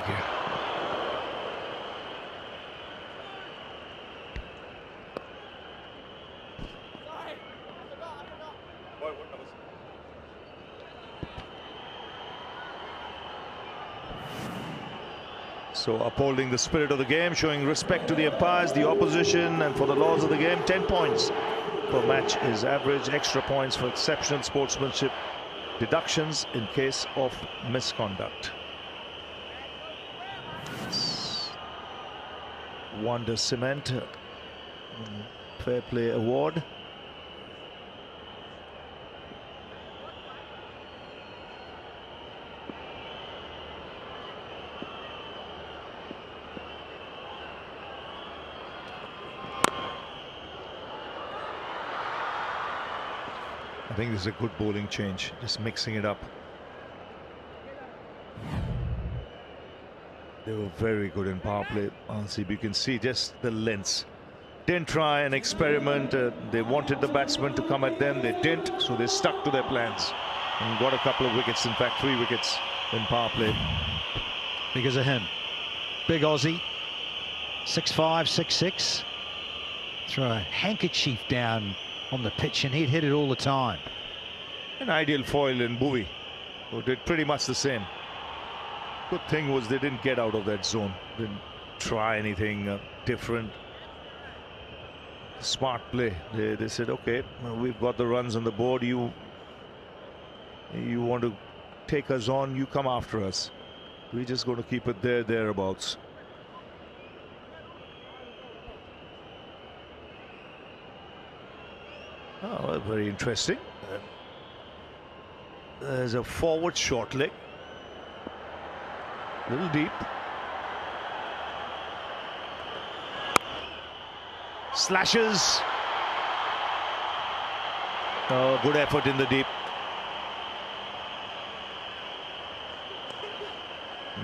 So upholding the spirit of the game, showing respect to the umpires, the opposition, and for the laws of the game. 10 points per match is average. Extra points for exceptional sportsmanship. Deductions in case of misconduct. Wonder Cement Fair Play Award. I think this is a good bowling change, just mixing it up. They were very good in power play, RCB. You can see just the lengths. Didn't try and experiment. They wanted the batsmen to come at them. They didn't, so they stuck to their plans. And got a couple of wickets, in fact 3 wickets in power play. Because of him. Big Aussie. 6'5", 6'6". Throw a handkerchief down on the pitch and he'd hit it all the time. An ideal foil in Bowie, who did pretty much the same. Good thing was they didn't get out of that zone. Didn't try anything different. Smart play. They said, okay, we've got the runs on the board. You want to take us on, you come after us. We're just going to keep it thereabouts. Oh, very interesting. There's a forward short leg. A little deep. Slashes. Oh, good effort in the deep.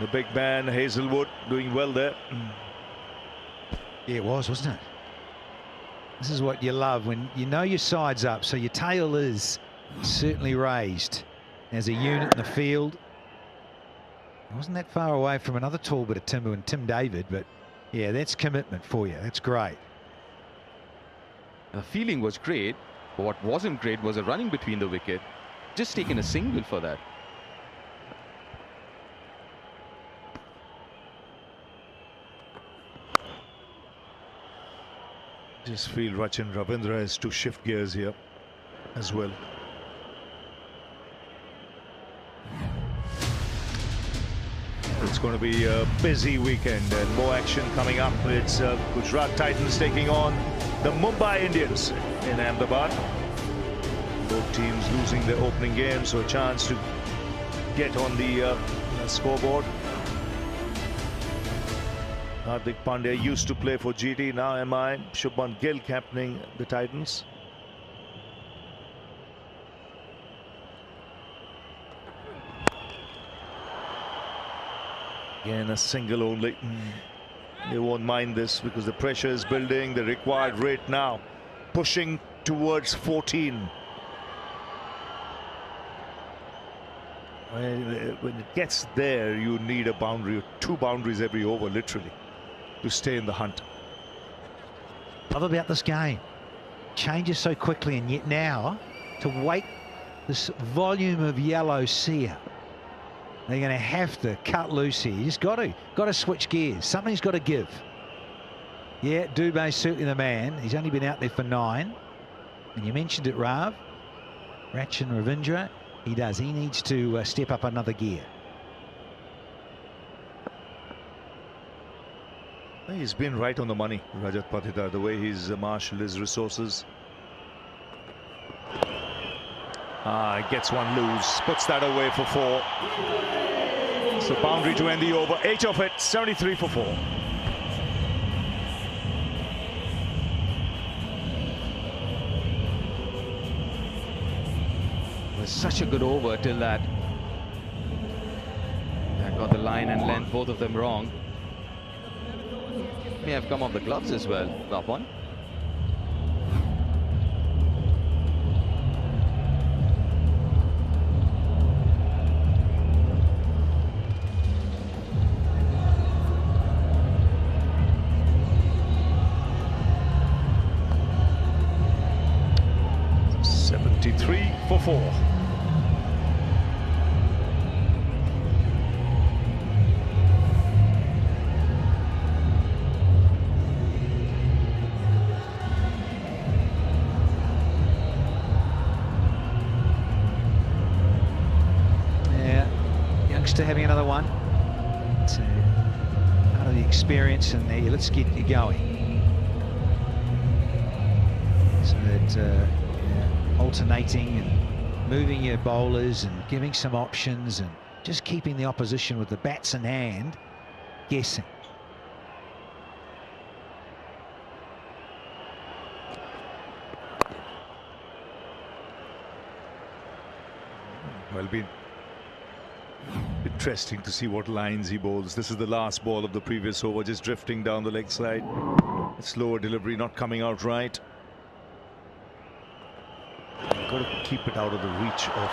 The big man, Hazelwood, doing well there. Yeah, it was, wasn't it? This is what you love when you know your side's up, so your tail is certainly raised as a unit in the field. It wasn't that far away from another tall bit of timber and Tim David, but yeah, that's commitment for you. That's great. The feeling was great, but what wasn't great was a running between the wicket. Just taking a single for that. Just feel Rachin Ravindra has to shift gears here as well. It's going to be a busy weekend and more action coming up. It's Gujarat Titans taking on the Mumbai Indians in Ahmedabad. Both teams losing their opening game, so a chance to get on the scoreboard. Hardik Pandya used to play for GT, now MI. Shubman Gill captaining the Titans. Again, a single only. They won't mind this because the pressure is building. The required rate now pushing towards 14. When it gets there, you need a boundary, 2 boundaries every over, literally, to stay in the hunt. Love about this game. Changes so quickly, and yet now to wait this volume of yellow sear. They're going to have to cut loose here. You just got to switch gears. Something's got to give. Yeah, Dubé's certainly the man. He's only been out there for 9. And you mentioned it, Rav. Rachin Ravindra. He does. He needs to step up another gear. He's been right on the money, Rajat Patidar, the way he's marshaled his resources. Gets one loose, puts that away for 4. So boundary to end the over. 8 of it, 73 for 4. It was such a good over till that. I got the line and length, both of them wrong. May have come off the gloves as well, that one. For 4. to having another one. It's part of the experience, and there, let's get you going. So that alternating and moving your bowlers and giving some options and just keeping the opposition with the bats in hand guessing. Well, be interesting to see what lines he bowls. This is the last ball of the previous over, just drifting down the leg side. A slower delivery, not coming out right. You've got to keep it out of the reach of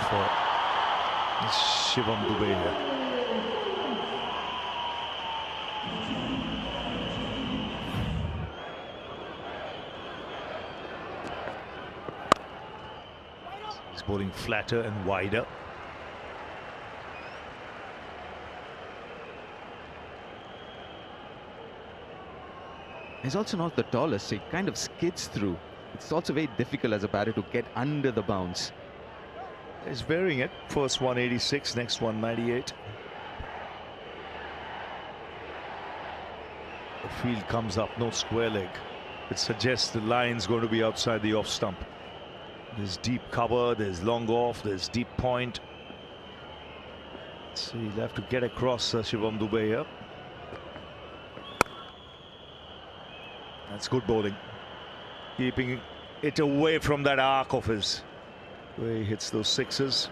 Shivam Dube here. He's bowling flatter and wider. He's also not the tallest, so he kind of skids through. It's also very difficult as a batter to get under the bounce. He's varying it. First 186, next 198. The field comes up, no square leg. It suggests the line's going to be outside the off stump. There's deep cover, there's long off, there's deep point. So he'll have to get across Shivam Dube here. That's good bowling. Keeping it away from that arc of his, where he hits those sixes.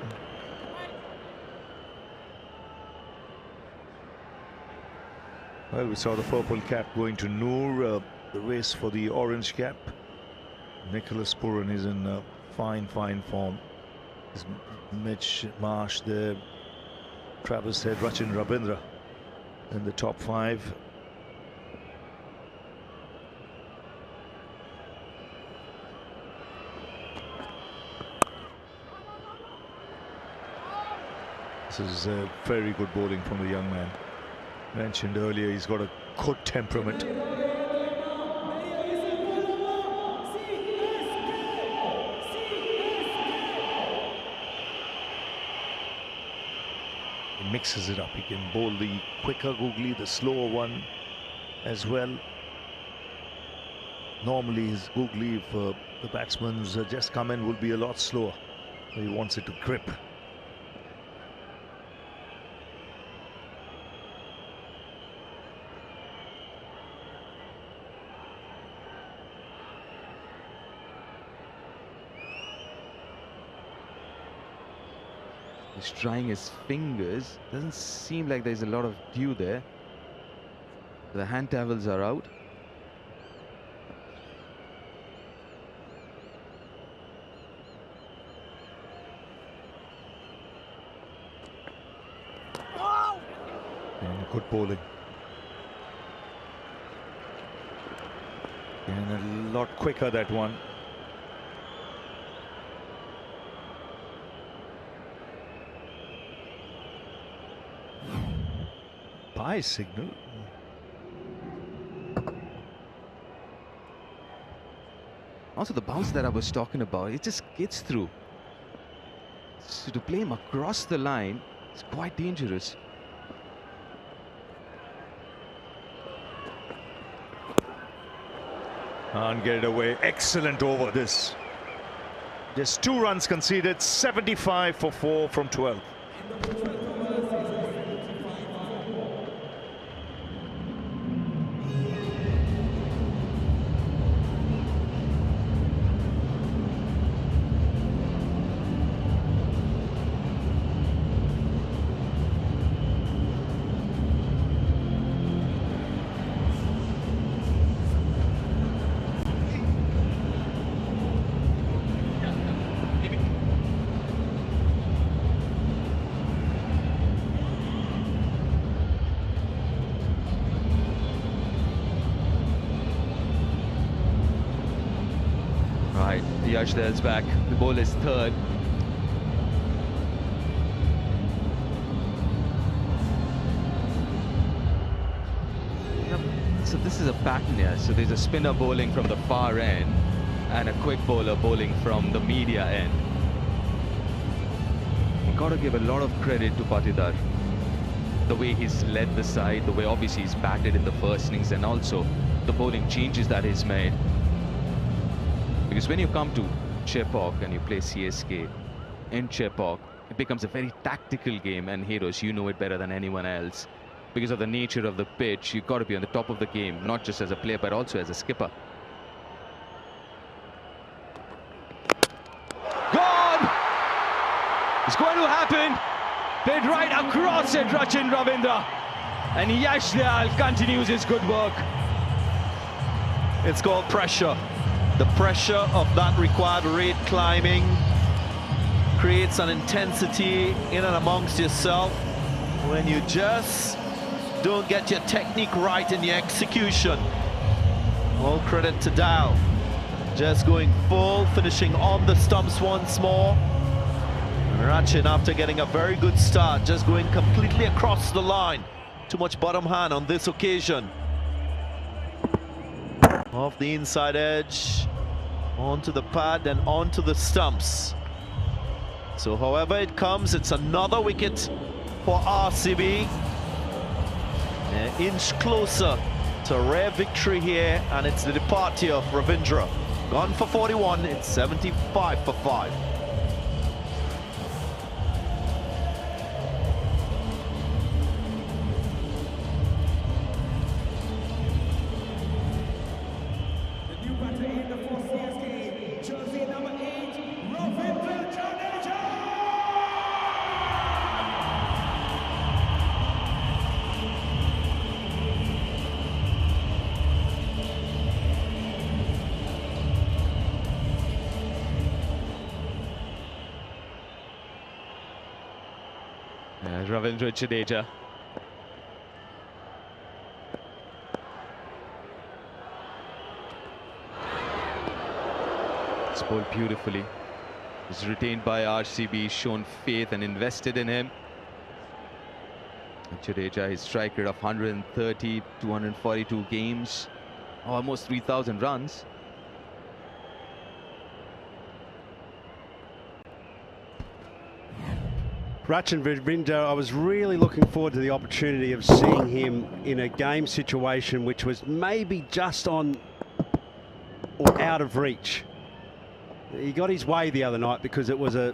Well, we saw the purple cap going to Noor, the race for the orange cap. Nicholas Purran is in fine form. There's Mitch Marsh there. Travis Head, Rachin Ravindra in the top 5. This is very good bowling from the young man. Mentioned earlier, he's got a good temperament. He mixes it up. He can bowl the quicker googly, the slower one as well. Normally his googly, if the batsman's just come in, will be a lot slower. He wants it to grip. He's trying his fingers. Doesn't seem like there's a lot of dew there. The hand towels are out. And good bowling. And a lot quicker, that one. By signal. Also, the bounce that I was talking about, it just gets through. So to play him across the line, it's quite dangerous. Can't get it away. Excellent over this. Just 2 runs conceded, 75 for 4 from 12. Right, Yashdal's back. The ball is third. So this is a pattern here. So there's a spinner bowling from the far end and a quick bowler bowling from the media end. You got to give a lot of credit to Patidar. the way he's led the side, the way obviously he's batted in the first innings, and also the bowling changes that he's made. Because when you come to Chepauk and you play CSK in Chepauk, it becomes a very tactical game, and Heroes, you know it better than anyone else. Because of the nature of the pitch, you've got to be on the top of the game, not just as a player, but also as a skipper. Gone! It's going to happen. Played right across it, Rachin Ravindra. And Yash Dayal continues his good work. It's called pressure. The pressure of that required rate climbing creates an intensity in and amongst yourself when you just don't get your technique right in your execution. All credit to Dayal. Just going full, finishing on the stumps once more. And Rachin, after getting a very good start, just going completely across the line. Too much bottom hand on this occasion. Off the inside edge, onto the pad, and onto the stumps. So however it comes, it's another wicket for RCB. An inch closer to a rare victory here, and it's the departure of Ravindra. Gone for 41, it's 75 for 5. Ravindra Jadeja. It's bowled beautifully. He's retained by RCB, shown faith and invested in him. Jadeja, his strike rate of 130, 242 games, almost 3,000 runs. Rachin Ravindra, I was really looking forward to the opportunity of seeing him in a game situation which was maybe just on or out of reach. He got his way the other night because it was a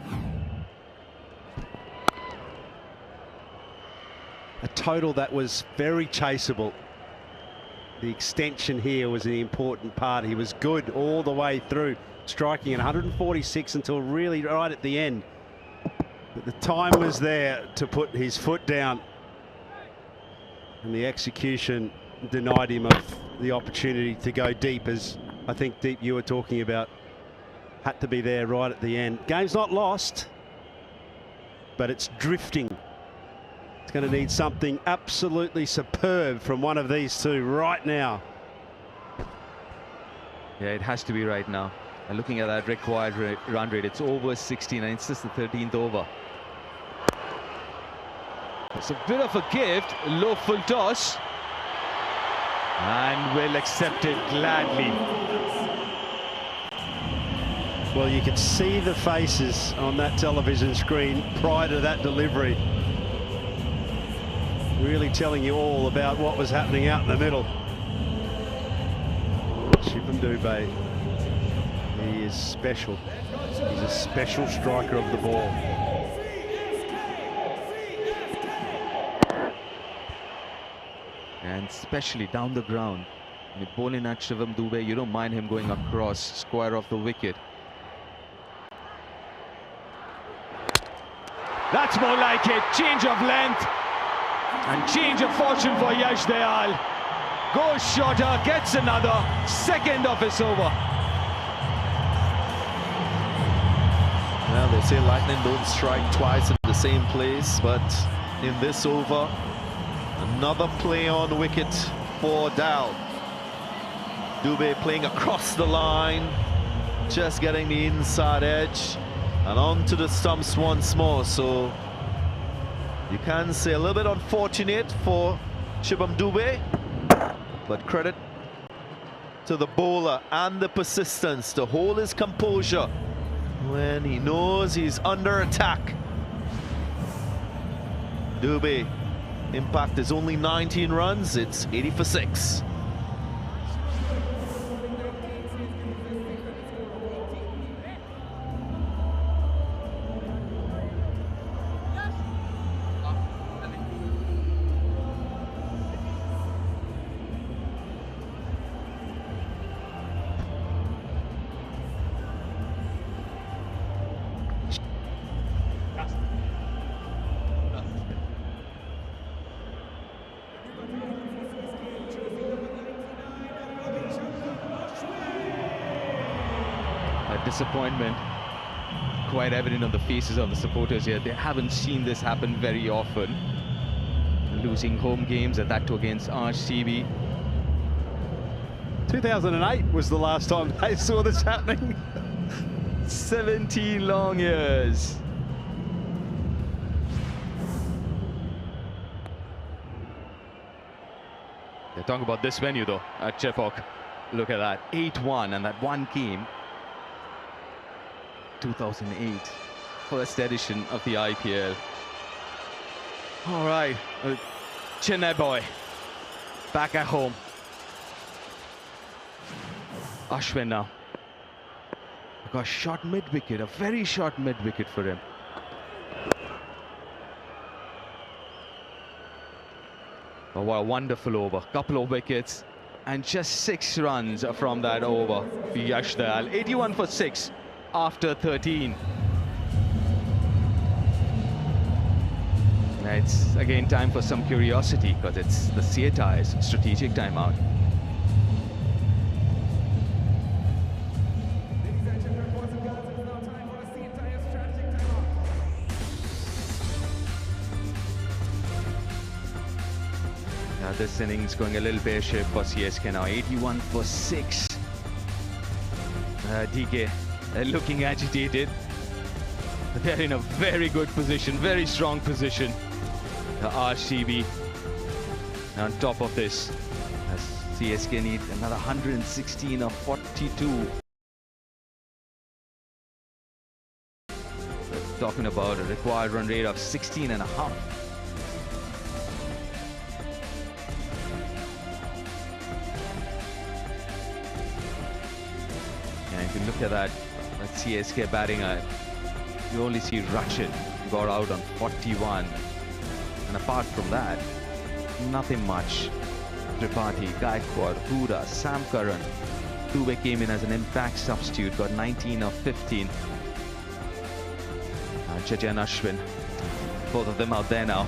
total that was very chaseable. The extension here was an important part. He was good all the way through, striking at 146 until really right at the end. But the time was there to put his foot down, and the execution denied him of the opportunity to go deep, as I think Deep you were talking about. Had to be there right at the end. Game's not lost, but it's drifting. It's going to need something absolutely superb from one of these two right now. Yeah, it has to be right now. And looking at that required run rate, it's over 69. It's just the 13th over. It's a bit of a gift, low full toss, and will accept it gladly. Well, you could see the faces on that television screen prior to that delivery, really telling you all about what was happening out in the middle. Shubham Dubey, he is special. He's a special striker of the ball. And especially down the ground. When you're bowling at Shubham Dubey, you don't mind him going across, square off the wicket. That's more like it. Change of length and change of fortune for Yash Dayal. Goes shorter, gets another second of his over. Well, they say lightning don't strike twice in the same place, but in this over, another play on wicket for Dayal. Dubey playing across the line, just getting the inside edge and onto the stumps once more. So you can say a little bit unfortunate for Shubham Dubey, but credit to the bowler and the persistence to hold his composure when he knows he's under attack. Dubey Impact is only 19 runs. It's 80 for 6. Disappointment quite evident on the faces of the supporters here. They haven't seen this happen very often. Losing home games, and that too against RCB. 2008 was the last time they saw this happening. 17 long years. They're talking about this venue though at Chepauk. Look at that, 8-1, and that one game. 2008, first edition of the IPL. All right, Chennai boy, back at home. Ashwin now. Got short mid-wicket, a very short mid-wicket for him. Oh, what a wonderful over. Couple of wickets and just 6 runs from that over for Yash Dayal. 81 for 6. After 13. Now it's again time for some curiosity because it's the CHI's strategic timeout. Now this innings going a little pear-shaped for CSK now. 81 for 6. DK. They're looking agitated. They're in a very good position, very strong position. The RCB on top of this. As CSK need another 116 or 42. We're talking about a required run rate of 16.5. And if you look at that, CSK batting, you only see Rachin got out on 41, and apart from that, nothing much. Tripathi, Gaikwad, Huda, Sam Curran. Dubey came in as an impact substitute, got 19 of 15. Jajan Ashwin, both of them out there now.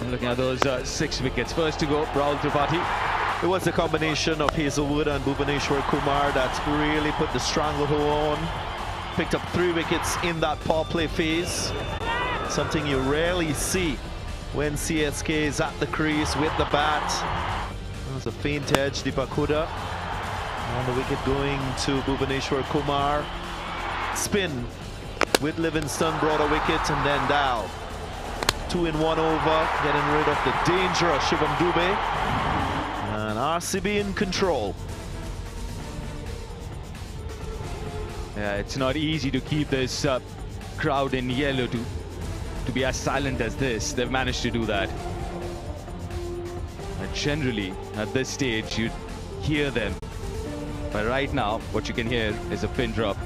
And looking at those 6 wickets. First to go, Rahul Tripathi. It was a combination of Hazelwood and Bhuvaneshwar Kumar that's really put the stranglehold on. Picked up 3 wickets in that power play phase. Something you rarely see when CSK is at the crease with the bat. That was a faint edge, Deepak Huda. And the wicket going to Bhuvaneshwar Kumar. Spin with Livingston, brought a wicket, and then Dal. 2 in 1 over, getting rid of the dangerous Shivam Dubey. And RCB in control. Yeah, it's not easy to keep this crowd in yellow to be as silent as this. They've managed to do that. Generally, at this stage, you hear them. But right now, what you can hear is a pin drop.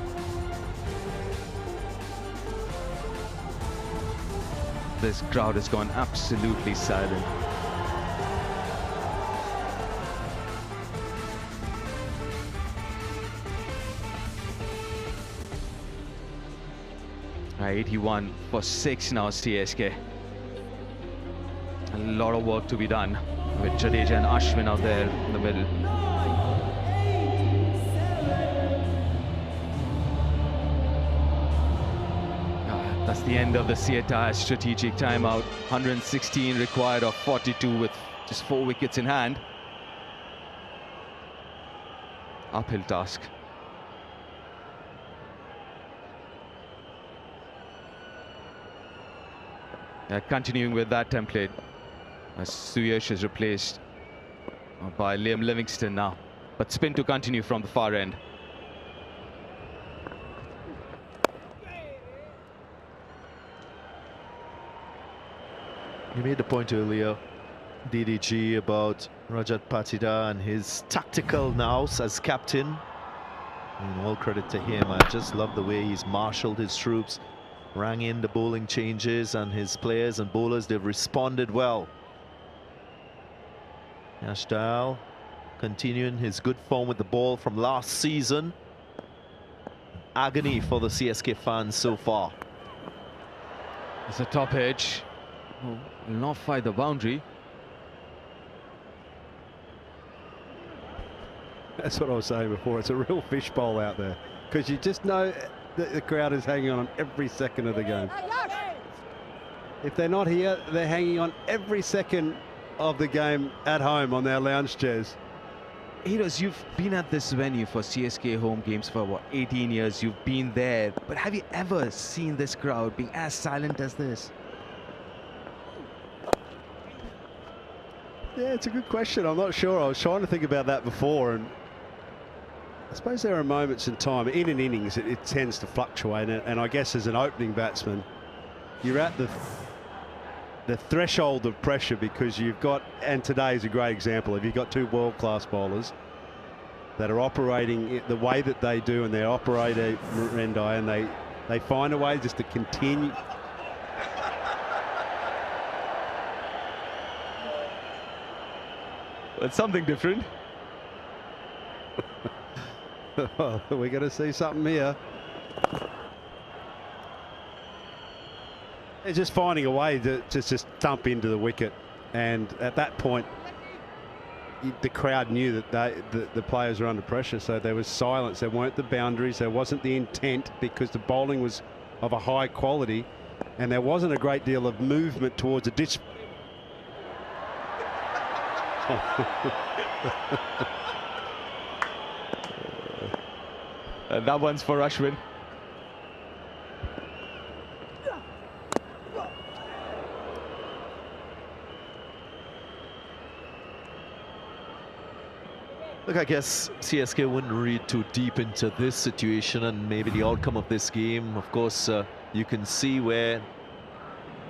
This crowd has gone absolutely silent. Right, 81 for 6 now, CSK. A lot of work to be done with Jadeja and Ashwin out there in the middle. That's the end of the CHI strategic timeout. 116 required of 42 with just 4 wickets in hand. Uphill task. Continuing with that template, as Suyash is replaced by Liam Livingston now. But spin to continue from the far end. You made the point earlier, DDG, about Rajat Patida and his tactical nous as captain. And all credit to him. I just love the way he's marshaled his troops, rang in the bowling changes, and his players and bowlers, they've responded well. Yash Dayal continuing his good form with the ball from last season. Agony for the CSK fans so far. It's a top edge. Oh, will not fight the boundary. That's what I was saying before. It's a real fishbowl out there, because you just know that the crowd is hanging on every second of the game. If they're not here, they're hanging on every second of the game at home on their lounge chairs. Heroes, you've been at this venue for CSK home games for what, 18 years. You've been there, but have you ever seen this crowd being as silent as this? Yeah, it's a good question. I'm not sure. I was trying to think about that before, and I suppose there are moments in time, in an innings, it tends to fluctuate, and I guess as an opening batsman, you're at the threshold of pressure, because you've got, and today is a great example, if you've got two world-class bowlers that are operating the way that they do, and they operate a Rendai, and they find a way just to continue. It's something different. Well, we're going to see something here. They're just finding a way to just thump into the wicket, and at that point the crowd knew that the players were under pressure, so there was silence. There weren't the boundaries, there wasn't the intent, because the bowling was of a high quality, and there wasn't a great deal of movement towards a ditch. That one's for Ashwin. Look, I guess CSK wouldn't read too deep into this situation and maybe the outcome of this game. Of course, you can see where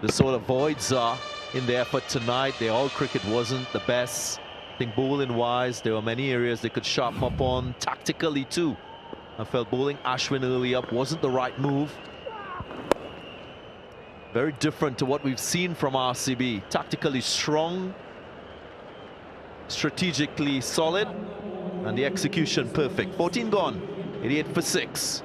the sort of voids are in the effort tonight. The all cricket wasn't the best. I think bowling-wise, there were many areas they could sharpen up on. Tactically, too, I felt bowling Ashwin early up wasn't the right move. Very different to what we've seen from RCB. Tactically strong, strategically solid, and the execution perfect. 14 gone, 88 for 6.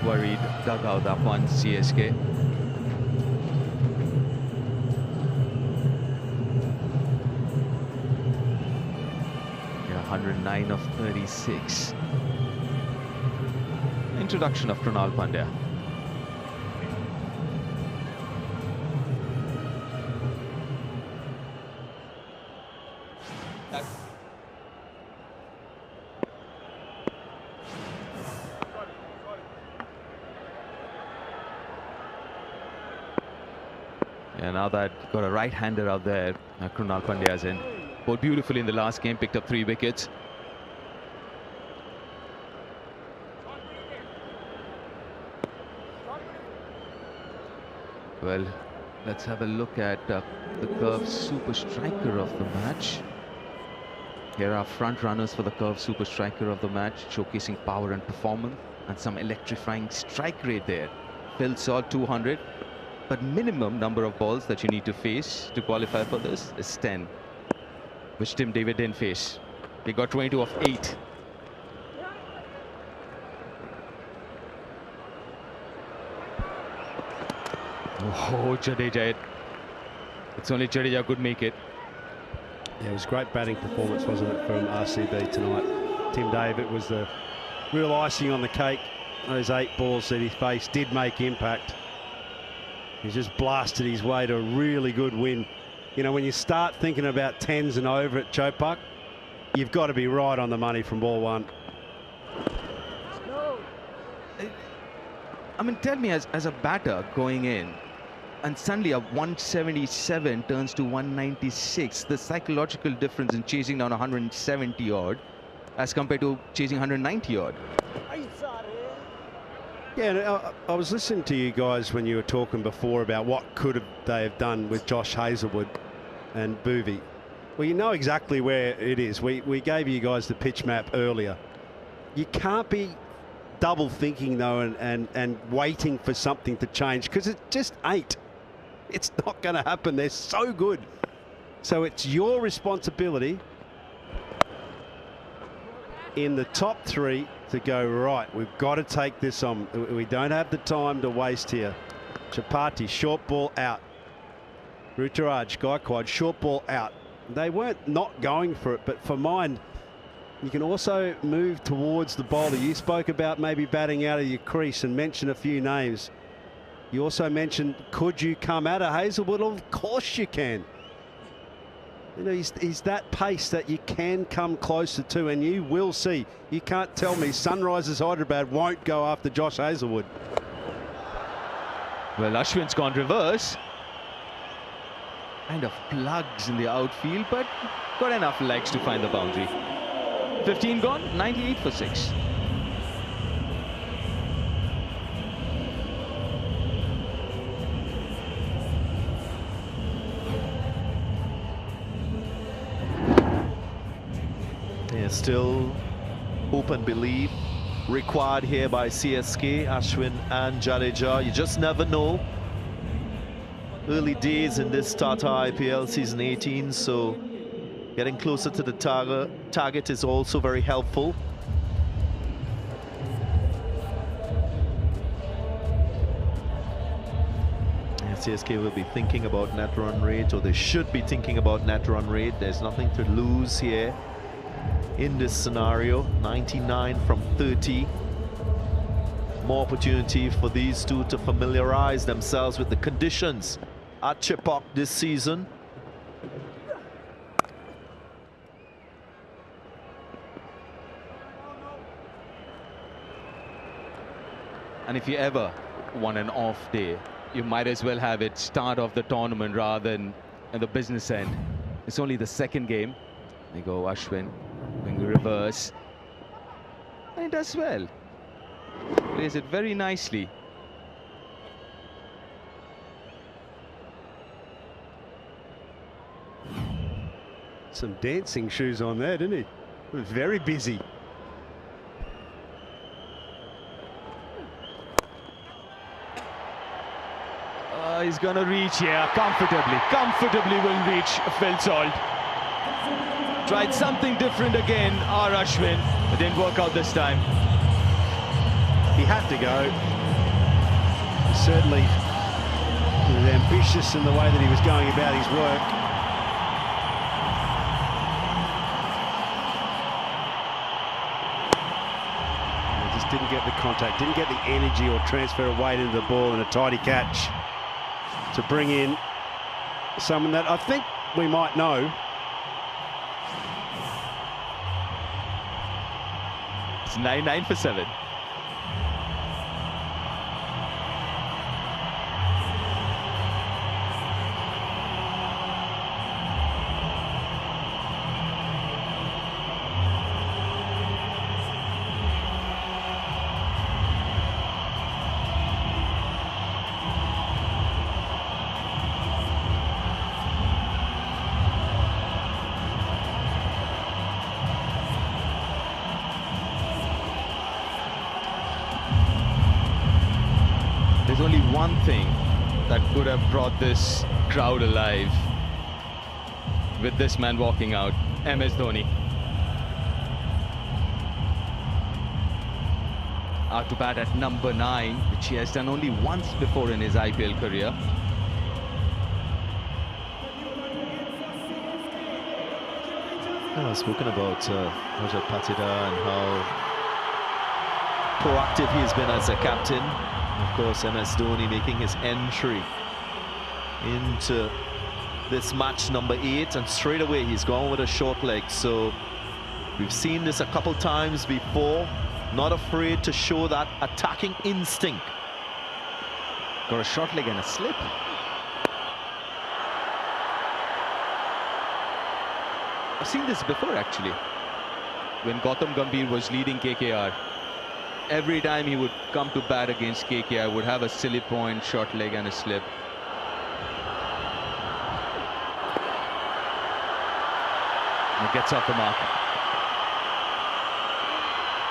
Worried dugout up on CSK. Yeah, 109 of 36. Introduction of Krunal Pandya. And now that got a right-hander out there, Krunal Pandya is in. Bowled beautifully in the last game, picked up 3 wickets. Well, let's have a look at the curve super striker of the match. Here are front runners for the curve super striker of the match, showcasing power and performance, and some electrifying strike rate there. Phil saw 200. But minimum number of balls that you need to face to qualify for this is 10, which Tim David didn't face. He got 22 of 8. Oh, Jadeja. It's only Jadeja could make it. Yeah, it was a great batting performance, wasn't it, from RCB tonight. Tim David was the real icing on the cake. those 8 balls that he faced did make impact. He's just blasted his way to a really good win. You know, when you start thinking about 10s and over at Chopak, you've got to be right on the money from ball 1. I mean, tell me, as a batter going in, and suddenly a 177 turns to 196, the psychological difference in chasing down 170 odd as compared to chasing 190 odd. Yeah, I was listening to you guys when you were talking before about what they have done with Josh Hazlewood and Boovie. Well, you know exactly where it is. We gave you guys the pitch map earlier. You can't be double thinking though and waiting for something to change, because it just ain't. It's not going to happen. They're so good. So it's your responsibility in the top 3 to go, right, we've got to take this on. We don't have the time to waste here. Chapati, short ball out. Ruturaj, Gaikwad, short ball out. They weren't not going for it, but for mine, you can also move towards the bowler. You spoke about maybe batting out of your crease and mentioned a few names. You also mentioned, could you come out of Hazlewood? Of course you can. You know, he's that pace that you can come closer to, and you will see. You can't tell me Sunrisers Hyderabad won't go after Josh Hazlewood. Well, Ashwin's gone reverse. Kind of plugs in the outfield, but got enough legs to find the boundary. 15 gone, 98 for 6. Still hope and believe required here by CSK, Ashwin and Jadeja. You just never know. Early days in this Tata IPL season 18, so getting closer to the target is also very helpful. And CSK will be thinking about net run rate, or they should be thinking about net run rate. There's nothing to lose here. In this scenario, 99 from 30. More opportunity for these two to familiarize themselves with the conditions at Chepauk this season. And if you ever want an off day, you might as well have it start of the tournament rather than at the business end. It's only the second game. They go Ashwin, going reverse, and he does well. Plays it very nicely. Some dancing shoes on there, didn't he? He was very busy. He's going to reach here comfortably will reach Phil Salt. Tried something different again, R. Ashwin, but didn't work out this time. He had to go. Certainly he was ambitious in the way that he was going about his work. And he just didn't get the contact, didn't get the energy or transfer of weight into the ball, and a tidy catch to bring in someone that I think we might know. It's 99 for 7. There's only one thing that could have brought this crowd alive with this man walking out, MS Dhoni. Out to bat at number 9, which he has done only once before in his IPL career. I've spoken about Rajat Patidar and how proactive he has been as a captain. Of course, MS Dhoni making his entry into this match number 8, and straight away he's gone with a short leg. So we've seen this a couple times before. Not afraid to show that attacking instinct. Got a short leg and a slip. I've seen this before actually. When Gautam Gambhir was leading KKR, every time he would come to bat against KKR, would have a silly point, short leg and a slip. And it gets off the mark.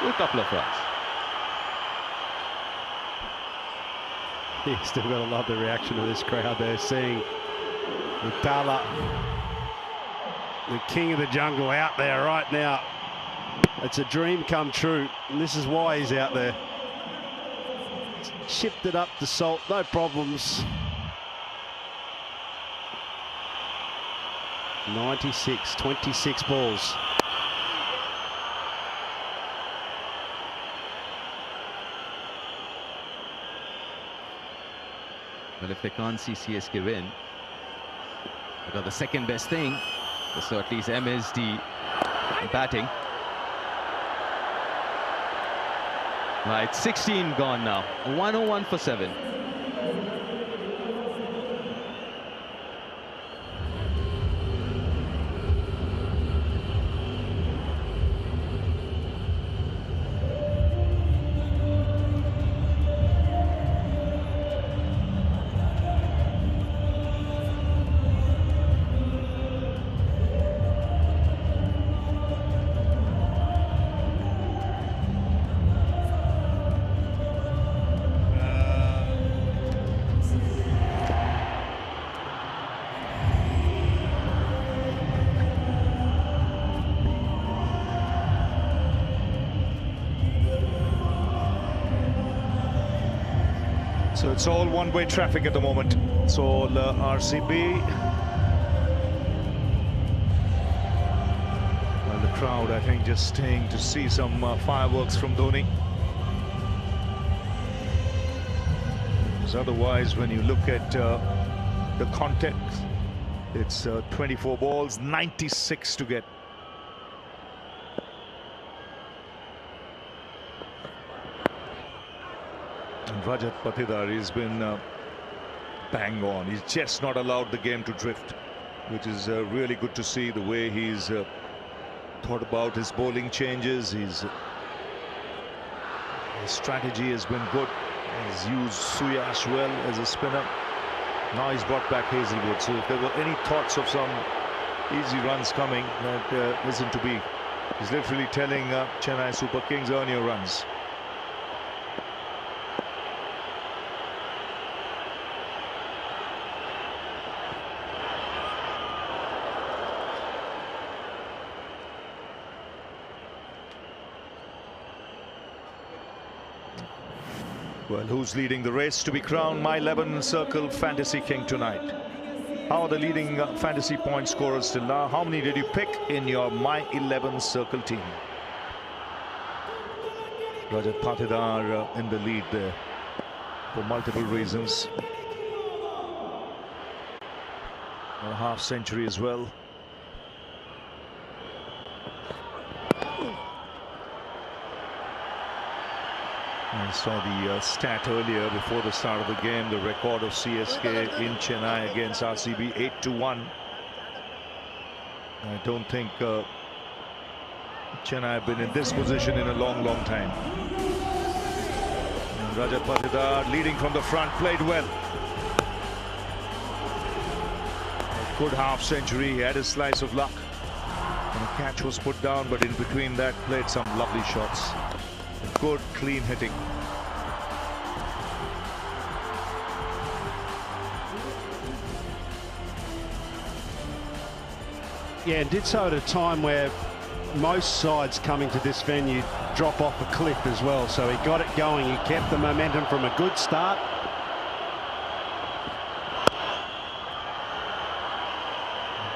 With a couple of runs. You still got to love the reaction of this crowd. They're seeing Utala, the king of the jungle, out there right now. It's a dream come true, and this is why he's out there. Shipped it up to Salt, no problems. 96, 26 balls. Well, if they can't see CSK win, they got the second best thing. So at least MSD batting. Right, 16 gone now. 101 for 7. So it's all one-way traffic at the moment. It's all RCB. Well, the crowd, I think, just staying to see some fireworks from Dhoni. Because otherwise, when you look at the context, it's 24 balls, 96 to get. And Rajat Patidar has been bang on. He's just not allowed the game to drift, which is really good to see the way he's thought about his bowling changes. His strategy has been good. He's used Suyash well as a spinner. Now he's brought back Hazelwood. So if there were any thoughts of some easy runs coming, that isn't to be. He's literally telling Chennai Super Kings, earn your runs. Well, who's leading the race to be crowned My 11 Circle Fantasy King tonight? How are the leading fantasy point scorers till now? How many did you pick in your My 11 Circle team? Rajat Patidar in the lead there for multiple reasons. A half century as well. I saw the stat earlier before the start of the game, the record of CSK in Chennai against RCB, 8-1. I don't think Chennai have been in this position in a long time. And Rajat Patidar leading from the front, played well. A good half century, he had a slice of luck. And a catch was put down, but in between that played some lovely shots. Good clean hitting. Yeah, and did so at a time where most sides coming to this venue drop off a cliff as well. So he got it going. He kept the momentum from a good start.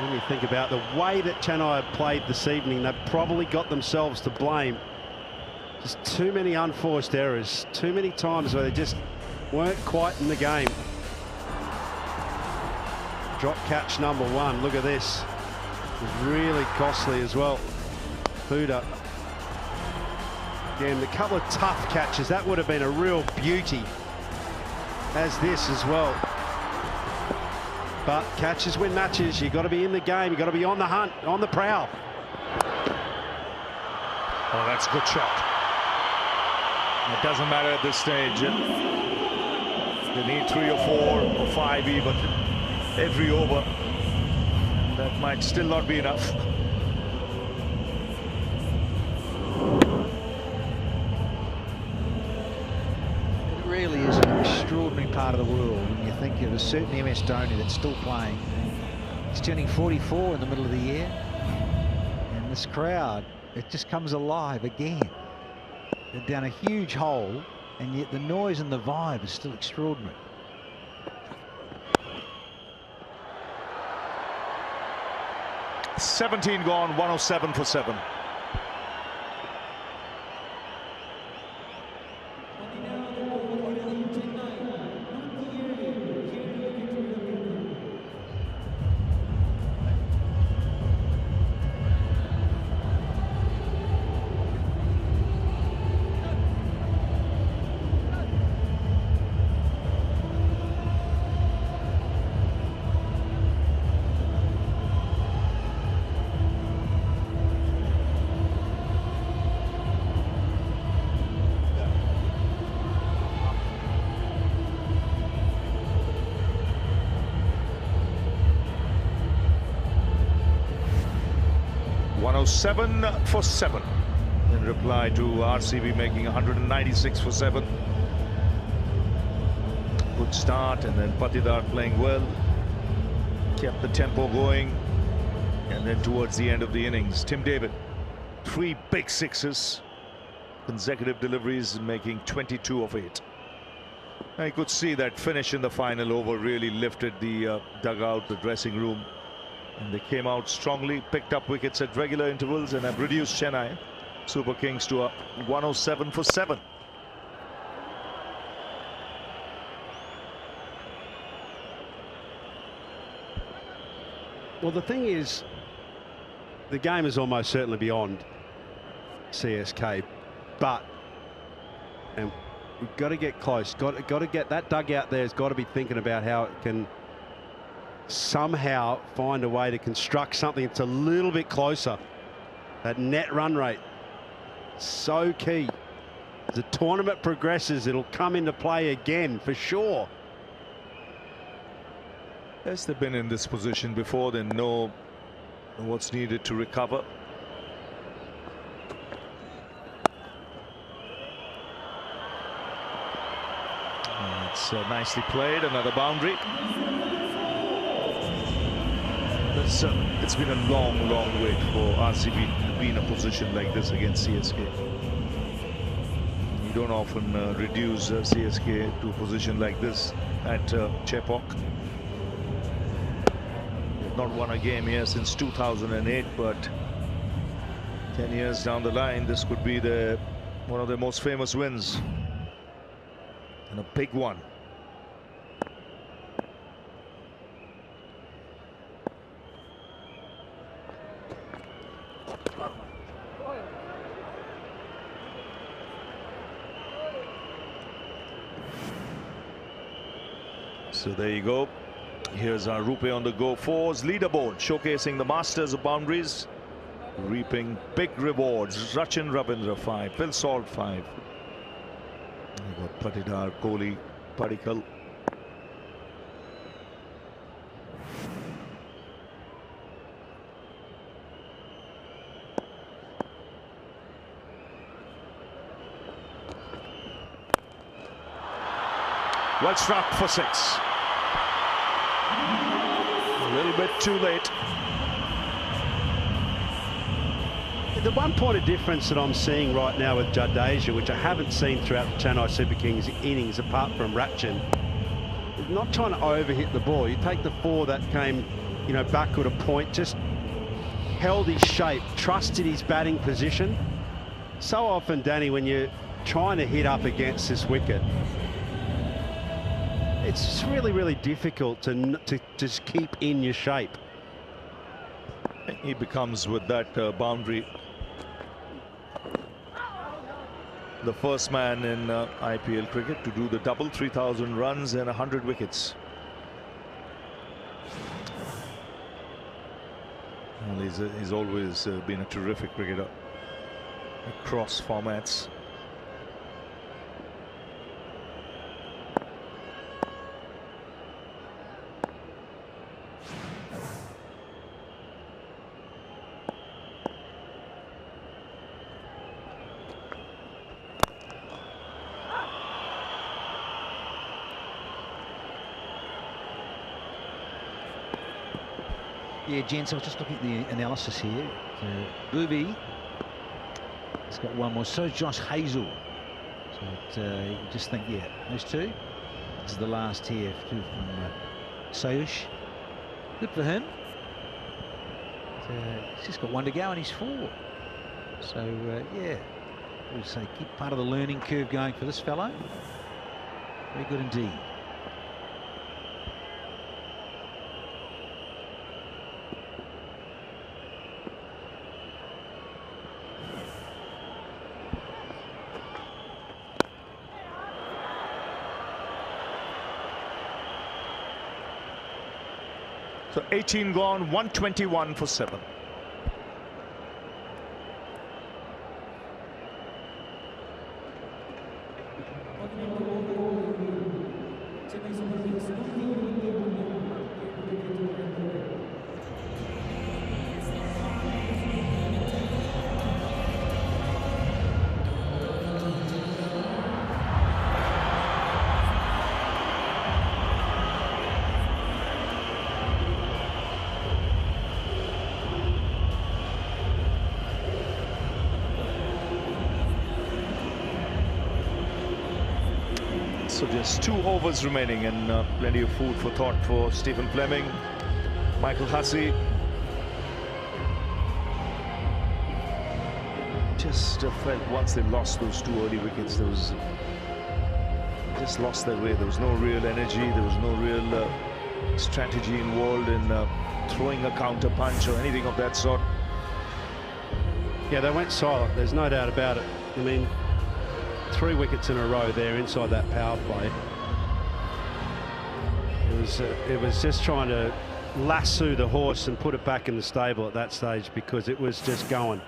When you think about the way that Chennai have played this evening, they've probably got themselves to blame. Just too many unforced errors. Too many times where they just weren't quite in the game. Drop catch number 1. Look at this. It was really costly as well. Huda. Again, a couple of tough catches. That would have been a real beauty. As this as well. But catches win matches. You've got to be in the game. You've got to be on the hunt, on the prowl. Oh, that's a good shot. It doesn't matter at this stage. They need 3 or 4 or 5 even every over. That might still not be enough. It really is an extraordinary part of the world when you think of a certain MS Dhoni that's still playing. He's turning 44 in the middle of the year. And this crowd, it just comes alive again. They're down a huge hole, and yet the noise and the vibe is still extraordinary. $17 gone, 107 for 7. $7 for 7 in reply to RCB making 196 for 7. Good start, and then Patidar playing well, kept the tempo going, and then towards the end of the innings, Tim David, 3 big sixes, consecutive deliveries, making 22 of 8. I could see that finish in the final over really lifted the dugout, the dressing room. And they came out strongly, picked up wickets at regular intervals, and have reduced Chennai Super Kings to a 107 for 7. Well, the thing is, the game is almost certainly beyond CSK, but and we've got to get close. Got to get that dugout there. Has got to be thinking about how it can somehow find a way to construct something that's a little bit closer. That net run rate, so key. As the tournament progresses, it'll come into play again for sure. Yes, they've been in this position before. They know what's needed to recover. It's nicely played. Another boundary. It's been a long wait for RCB to be in a position like this against CSK. You don't often reduce CSK to a position like this at Chepauk. They've not won a game here since 2008, but 10 years down the line, this could be one of their most famous wins, and a big one. So there you go. Here's our Rupe on the go fours leaderboard, showcasing the masters of boundaries, reaping big rewards. Rachin Ravindra 5, Phil Salt 5. You got Patidar, Kohli, Padikkal. Well struck for 6. A little bit too late. The one point of difference that I'm seeing right now with Jadeja, which I haven't seen throughout the Chennai Super Kings innings apart from Rachin, is not trying to overhit the ball. You take the 4 that came, you know, backward a point, just held his shape, trusted his batting position. so often, Danny, when you're trying to hit up against this wicket, it's just really, really difficult to just keep in your shape. He becomes, with that boundary, the first man in IPL cricket to do the double, 3,000 runs and 100 wickets. Well, he's always been a terrific cricketer across formats. Yeah, gents, I was just looking at the analysis here. Booby has got one more. So Josh Hazel. So you just think, yeah, those two. This is the last here from Sayush. Good for him. He's just got one to go and he's 4. So yeah, I would say keep part of the learning curve going for this fellow. Very good indeed. So 18 gone, 121 for 7. So just 2 overs remaining and plenty of food for thought for Stephen Fleming, Michael Hussey. Just felt once they lost those 2 early wickets, there was just lost their way. There was no real energy. There was no real strategy involved in throwing a counter punch or anything of that sort. Yeah, they went silent. There's no doubt about it. I mean, 3 wickets in a row there inside that power play. It was just trying to lasso the horse and put it back in the stable at that stage because it was just going.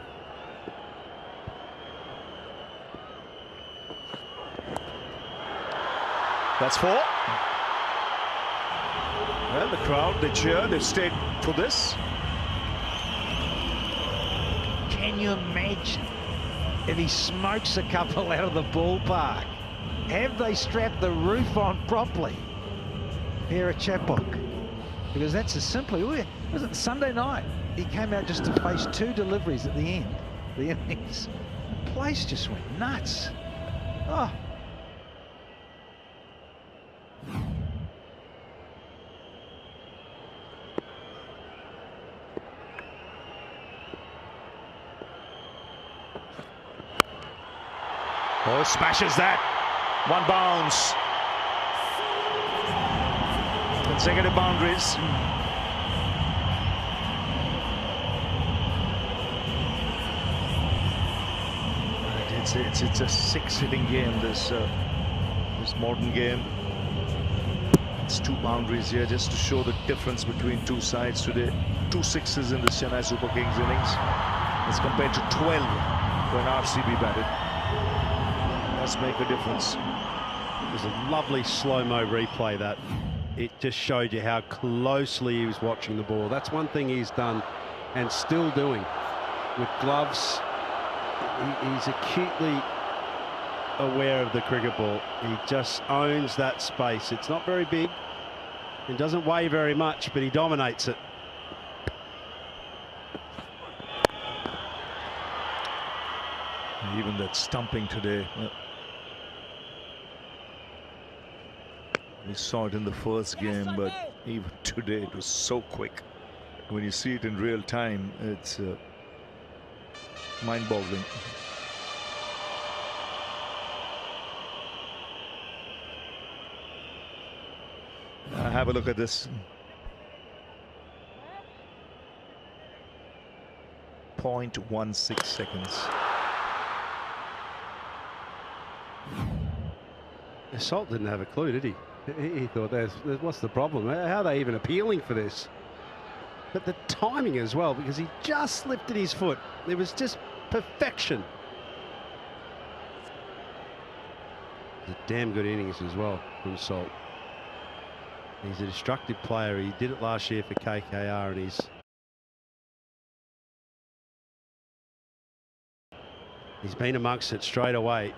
That's 4. Well, the crowd, they cheer, they've stayed for this. Can you imagine if he smokes a couple out of the ballpark? Have they strapped the roof on properly here at Chapok? Because that's as simply, was it Sunday night? He came out just to face 2 deliveries at the end, the innings. The place just went nuts. Oh. Oh, smashes that. 1 bounce. Consecutive boundaries. It's a 6-hitting game, this modern game. It's 2 boundaries here just to show the difference between 2 sides today. 2 sixes in the Chennai Super Kings innings as compared to 12 when RCB batted. Does make a difference. It was a lovely slow-mo replay that. It just showed you how closely he was watching the ball. That's one thing he's done and still doing with gloves. He's acutely aware of the cricket ball. He just owns that space. It's not very big and doesn't weigh very much, but he dominates it. Even that stumping today. We saw it in the first game, but even today it was so quick. When you see it in real time, it's mind-boggling. have a look at this. 0.16 seconds. Salt didn't have a clue, did he? He thought, what's the problem? How are they even appealing for this? But the timing as well, because he just lifted his foot. It was just perfection. It's a damn good innings as well from Salt. He's a destructive player. He did it last year for KKR, and he's been amongst it straight away.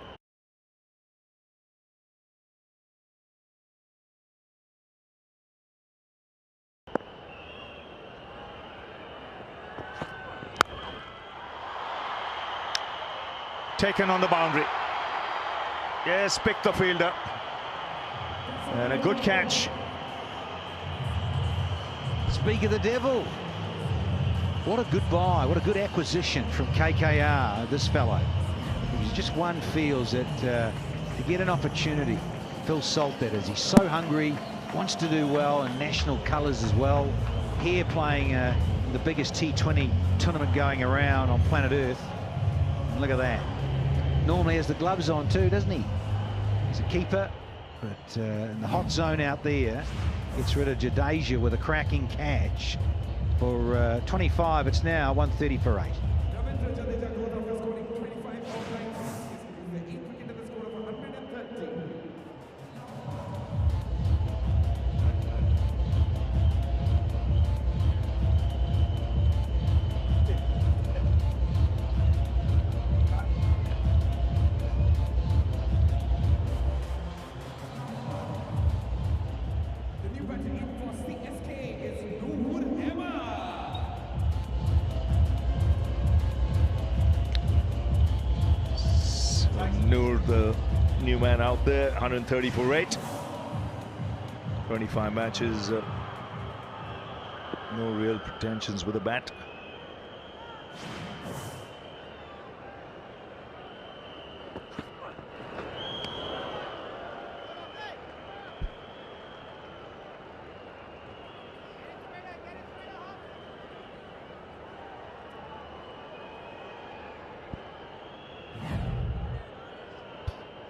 Taken on the boundary. Yes, picked the fielder. And a good catch. Speak of the devil. What a good buy. What a good acquisition from KKR, this fellow. He's just one feels that to get an opportunity. Phil Salt, that is. He's so hungry, wants to do well in national colours as well. Here playing the biggest T20 tournament going around on planet Earth. And look at that. Normally has the gloves on too, doesn't he? He's a keeper, but in the hot zone out there, gets rid of Jadeja with a cracking catch. For 25, it's now 130 for 8. The new man out there, 130 for 8. 25 matches, no real pretensions with a bat.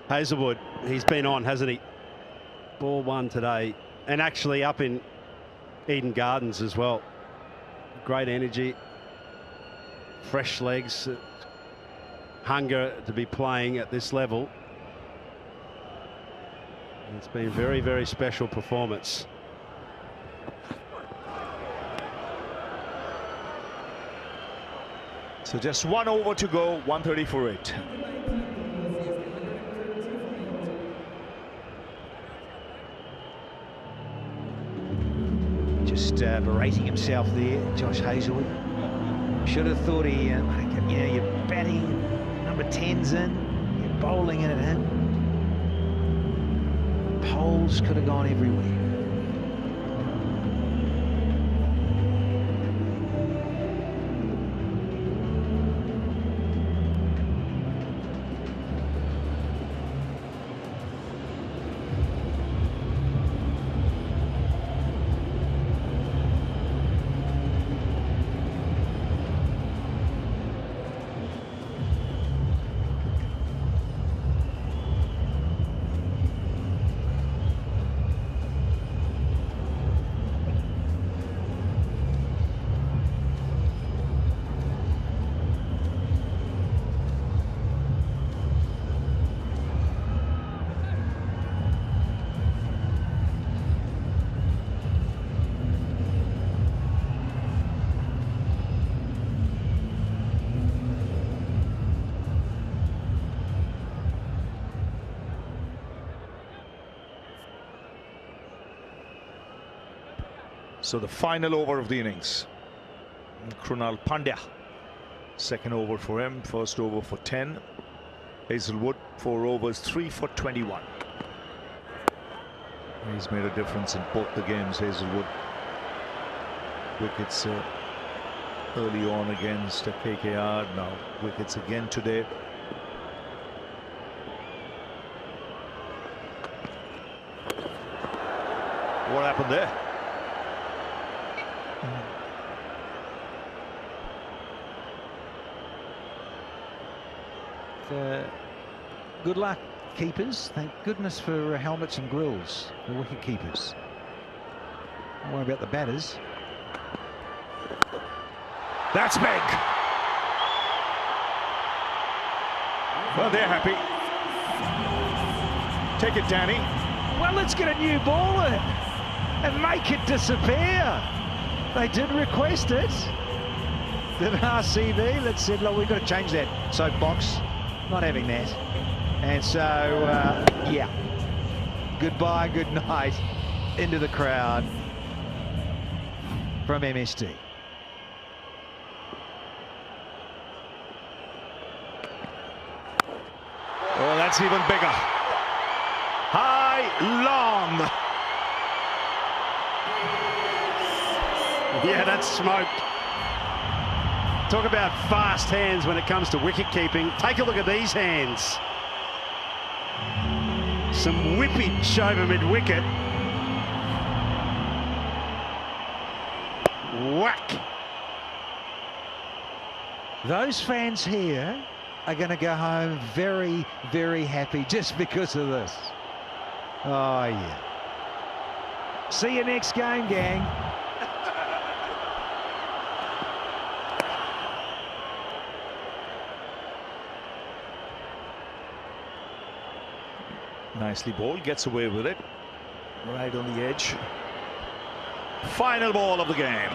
Hazelwood, he's been on, hasn't he? Ball one today, and actually up in Eden Gardens as well. Great energy, fresh legs, hunger to be playing at this level. It's been very, very special performance. So just 1 over to go, 130 for 8. Just berating himself there, Josh Hazelwood. Should have thought he, you know, you're batting, number 10's in, you're bowling it at him. Poles could have gone everywhere. So the final over of the innings. Krunal Pandya, second over for him, first over for 10. Hazelwood, 4 overs, 3 for 21. He's made a difference in both the games, Hazelwood. Wickets early on against KKR, now wickets again today. what happened there? Good luck, keepers. Thank goodness for helmets and grills for wicket keepers. Don't worry about the batters. That's big. Well, they're happy. Take it, Danny. Well, let's get a new ball and make it disappear. They did request it. Did RCB? Let's say, look, we've got to change that soapbox. Not having that. And so, yeah. Goodbye, good night. Into the crowd from MSD. Oh, that's even bigger. High, long. Yeah, that's smoked. Talk about fast hands when it comes to wicket keeping. Take a look at these hands. Some whippage over mid-wicket. Whack. Those fans here are going to go home very, very happy just because of this. Oh, yeah. See you next game, gang. Nicely bowled, gets away with it. Right on the edge. Final ball of the game.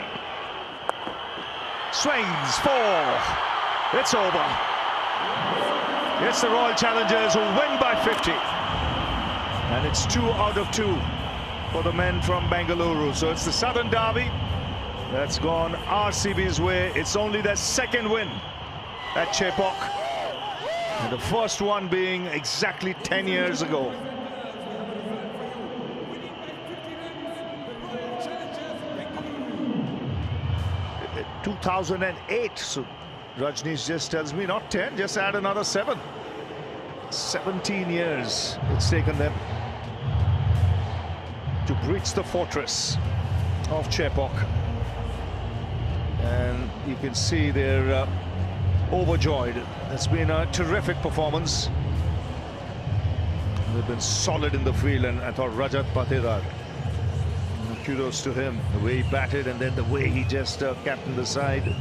Swings, 4. It's over. It's the Royal Challengers who win by 50. And it's 2 out of 2 for the men from Bengaluru. So it's the Southern Derby that's gone RCB's way. It's only their second win at Chepauk. And the first one being exactly 10 years ago. In 2008, so Rajneesh just tells me not 10, just add another 7. 17 years it's taken them to breach the fortress of Chepauk. And you can see they're overjoyed. It's been a terrific performance. They've been solid in the field, and I thought Rajat Patidar, kudos to him, the way he batted and then the way he just captained the side.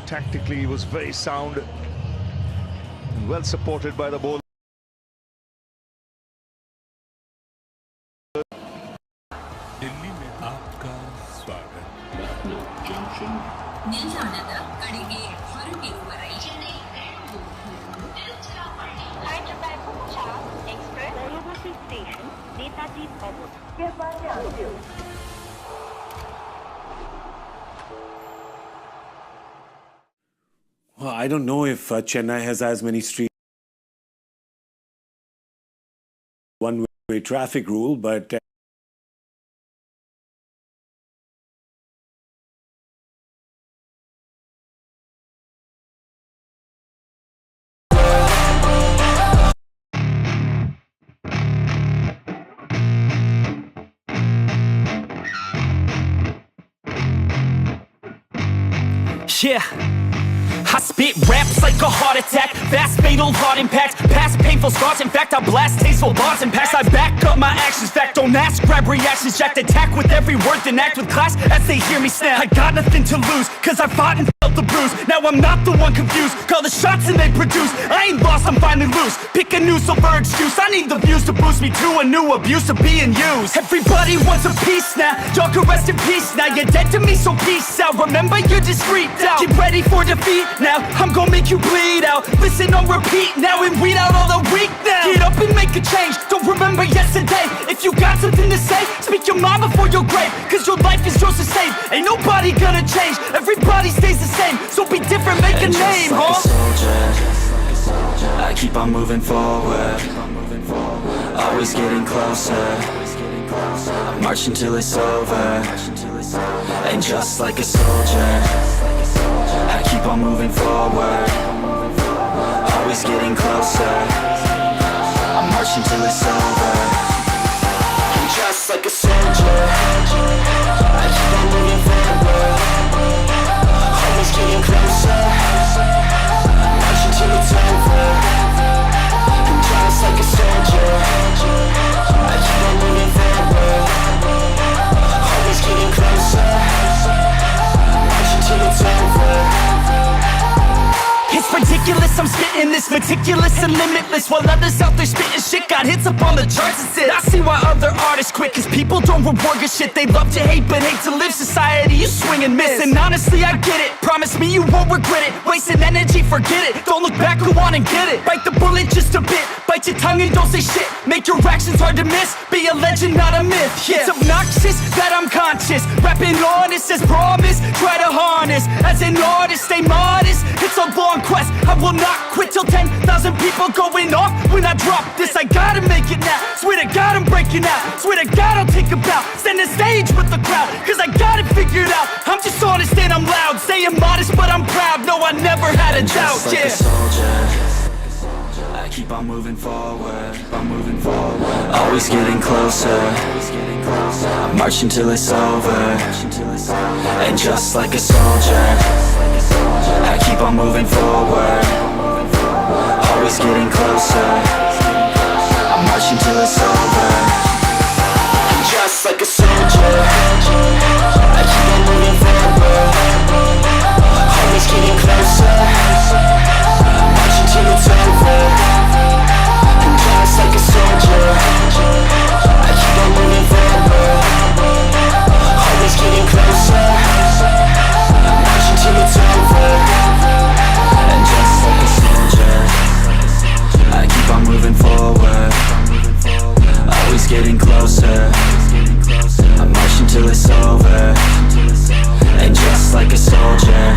Tactically he was very sound, well supported by the bowler. Well, I don't know if Chennai has as many streets. One-way traffic rule, but yeah. I spit raps like a heart attack, fast fatal heart impact, past painful scars, in fact I blast tasteful bars and packs. I back up my actions, fact don't ask, grab reactions, jacked attack with every word, then act with class as they hear me snap. I got nothing to lose, cause I fought and felt the bruise. Now I'm not the one confused, call the shots and they produce. I ain't lost, I'm finally loose, pick a new silver excuse. I need the views to boost me to a new abuse of being used. Everybody wants a piece now, y'all can rest in peace now. You're dead to me, so peace out, remember you're discreet out. Get ready for defeat now, I'm gonna make you bleed out. Listen on repeat now and weed out all the weak now. Get up and make a change, don't remember yesterday. If you got something to say, speak your mind before your grave, cause your life is yours to save. Ain't nobody gonna change, everybody stays the same. So be different, make a name, like a soldier, I keep on moving forward, always getting closer. I march until it's over. And just like a soldier, I keep on moving forward, always getting closer. I march until it's over. And just like a soldier, Written this meticulous and limitless, while others out there spitting shit got hits up on the charts and shit. I see why other artists quit, cause people don't reward good shit. They love to hate but hate to live. Society, you swing and miss. And honestly, I get it. Promise me you won't regret it. Wasting energy, forget it. Don't look back, go on and get it. Bite the bullet just a bit. Bite your tongue and don't say shit. Make your actions hard to miss. Be a legend, not a myth. Yeah. It's obnoxious that I'm conscious. Rapping honest as promise. Try to harness. As an artist, stay modest. It's a long quest. I will not quit till 10,000 people going off when I drop this. I gotta make it now. Swear to God I'm breaking out. Swear to God I'll take a bow. Stand the stage with the crowd, cause I got it figured out. I'm just honest and I'm loud. Saying modest but I'm proud. No, I never had a doubt. Just like a soldier, I keep on moving forward. Always getting closer. I'm marching till it's over. And just like a soldier, I keep on moving forward. Always getting closer. I'm marching till it's over. And just like a soldier, I keep on moving forward. Always getting closer. I'm marching till it's over. And just like a soldier, I keep on moving forward. Always getting closer. I'm marching till it's over. And just like a soldier, I keep on moving forward. Always getting closer. I'm marching till it's over. And just like a soldier,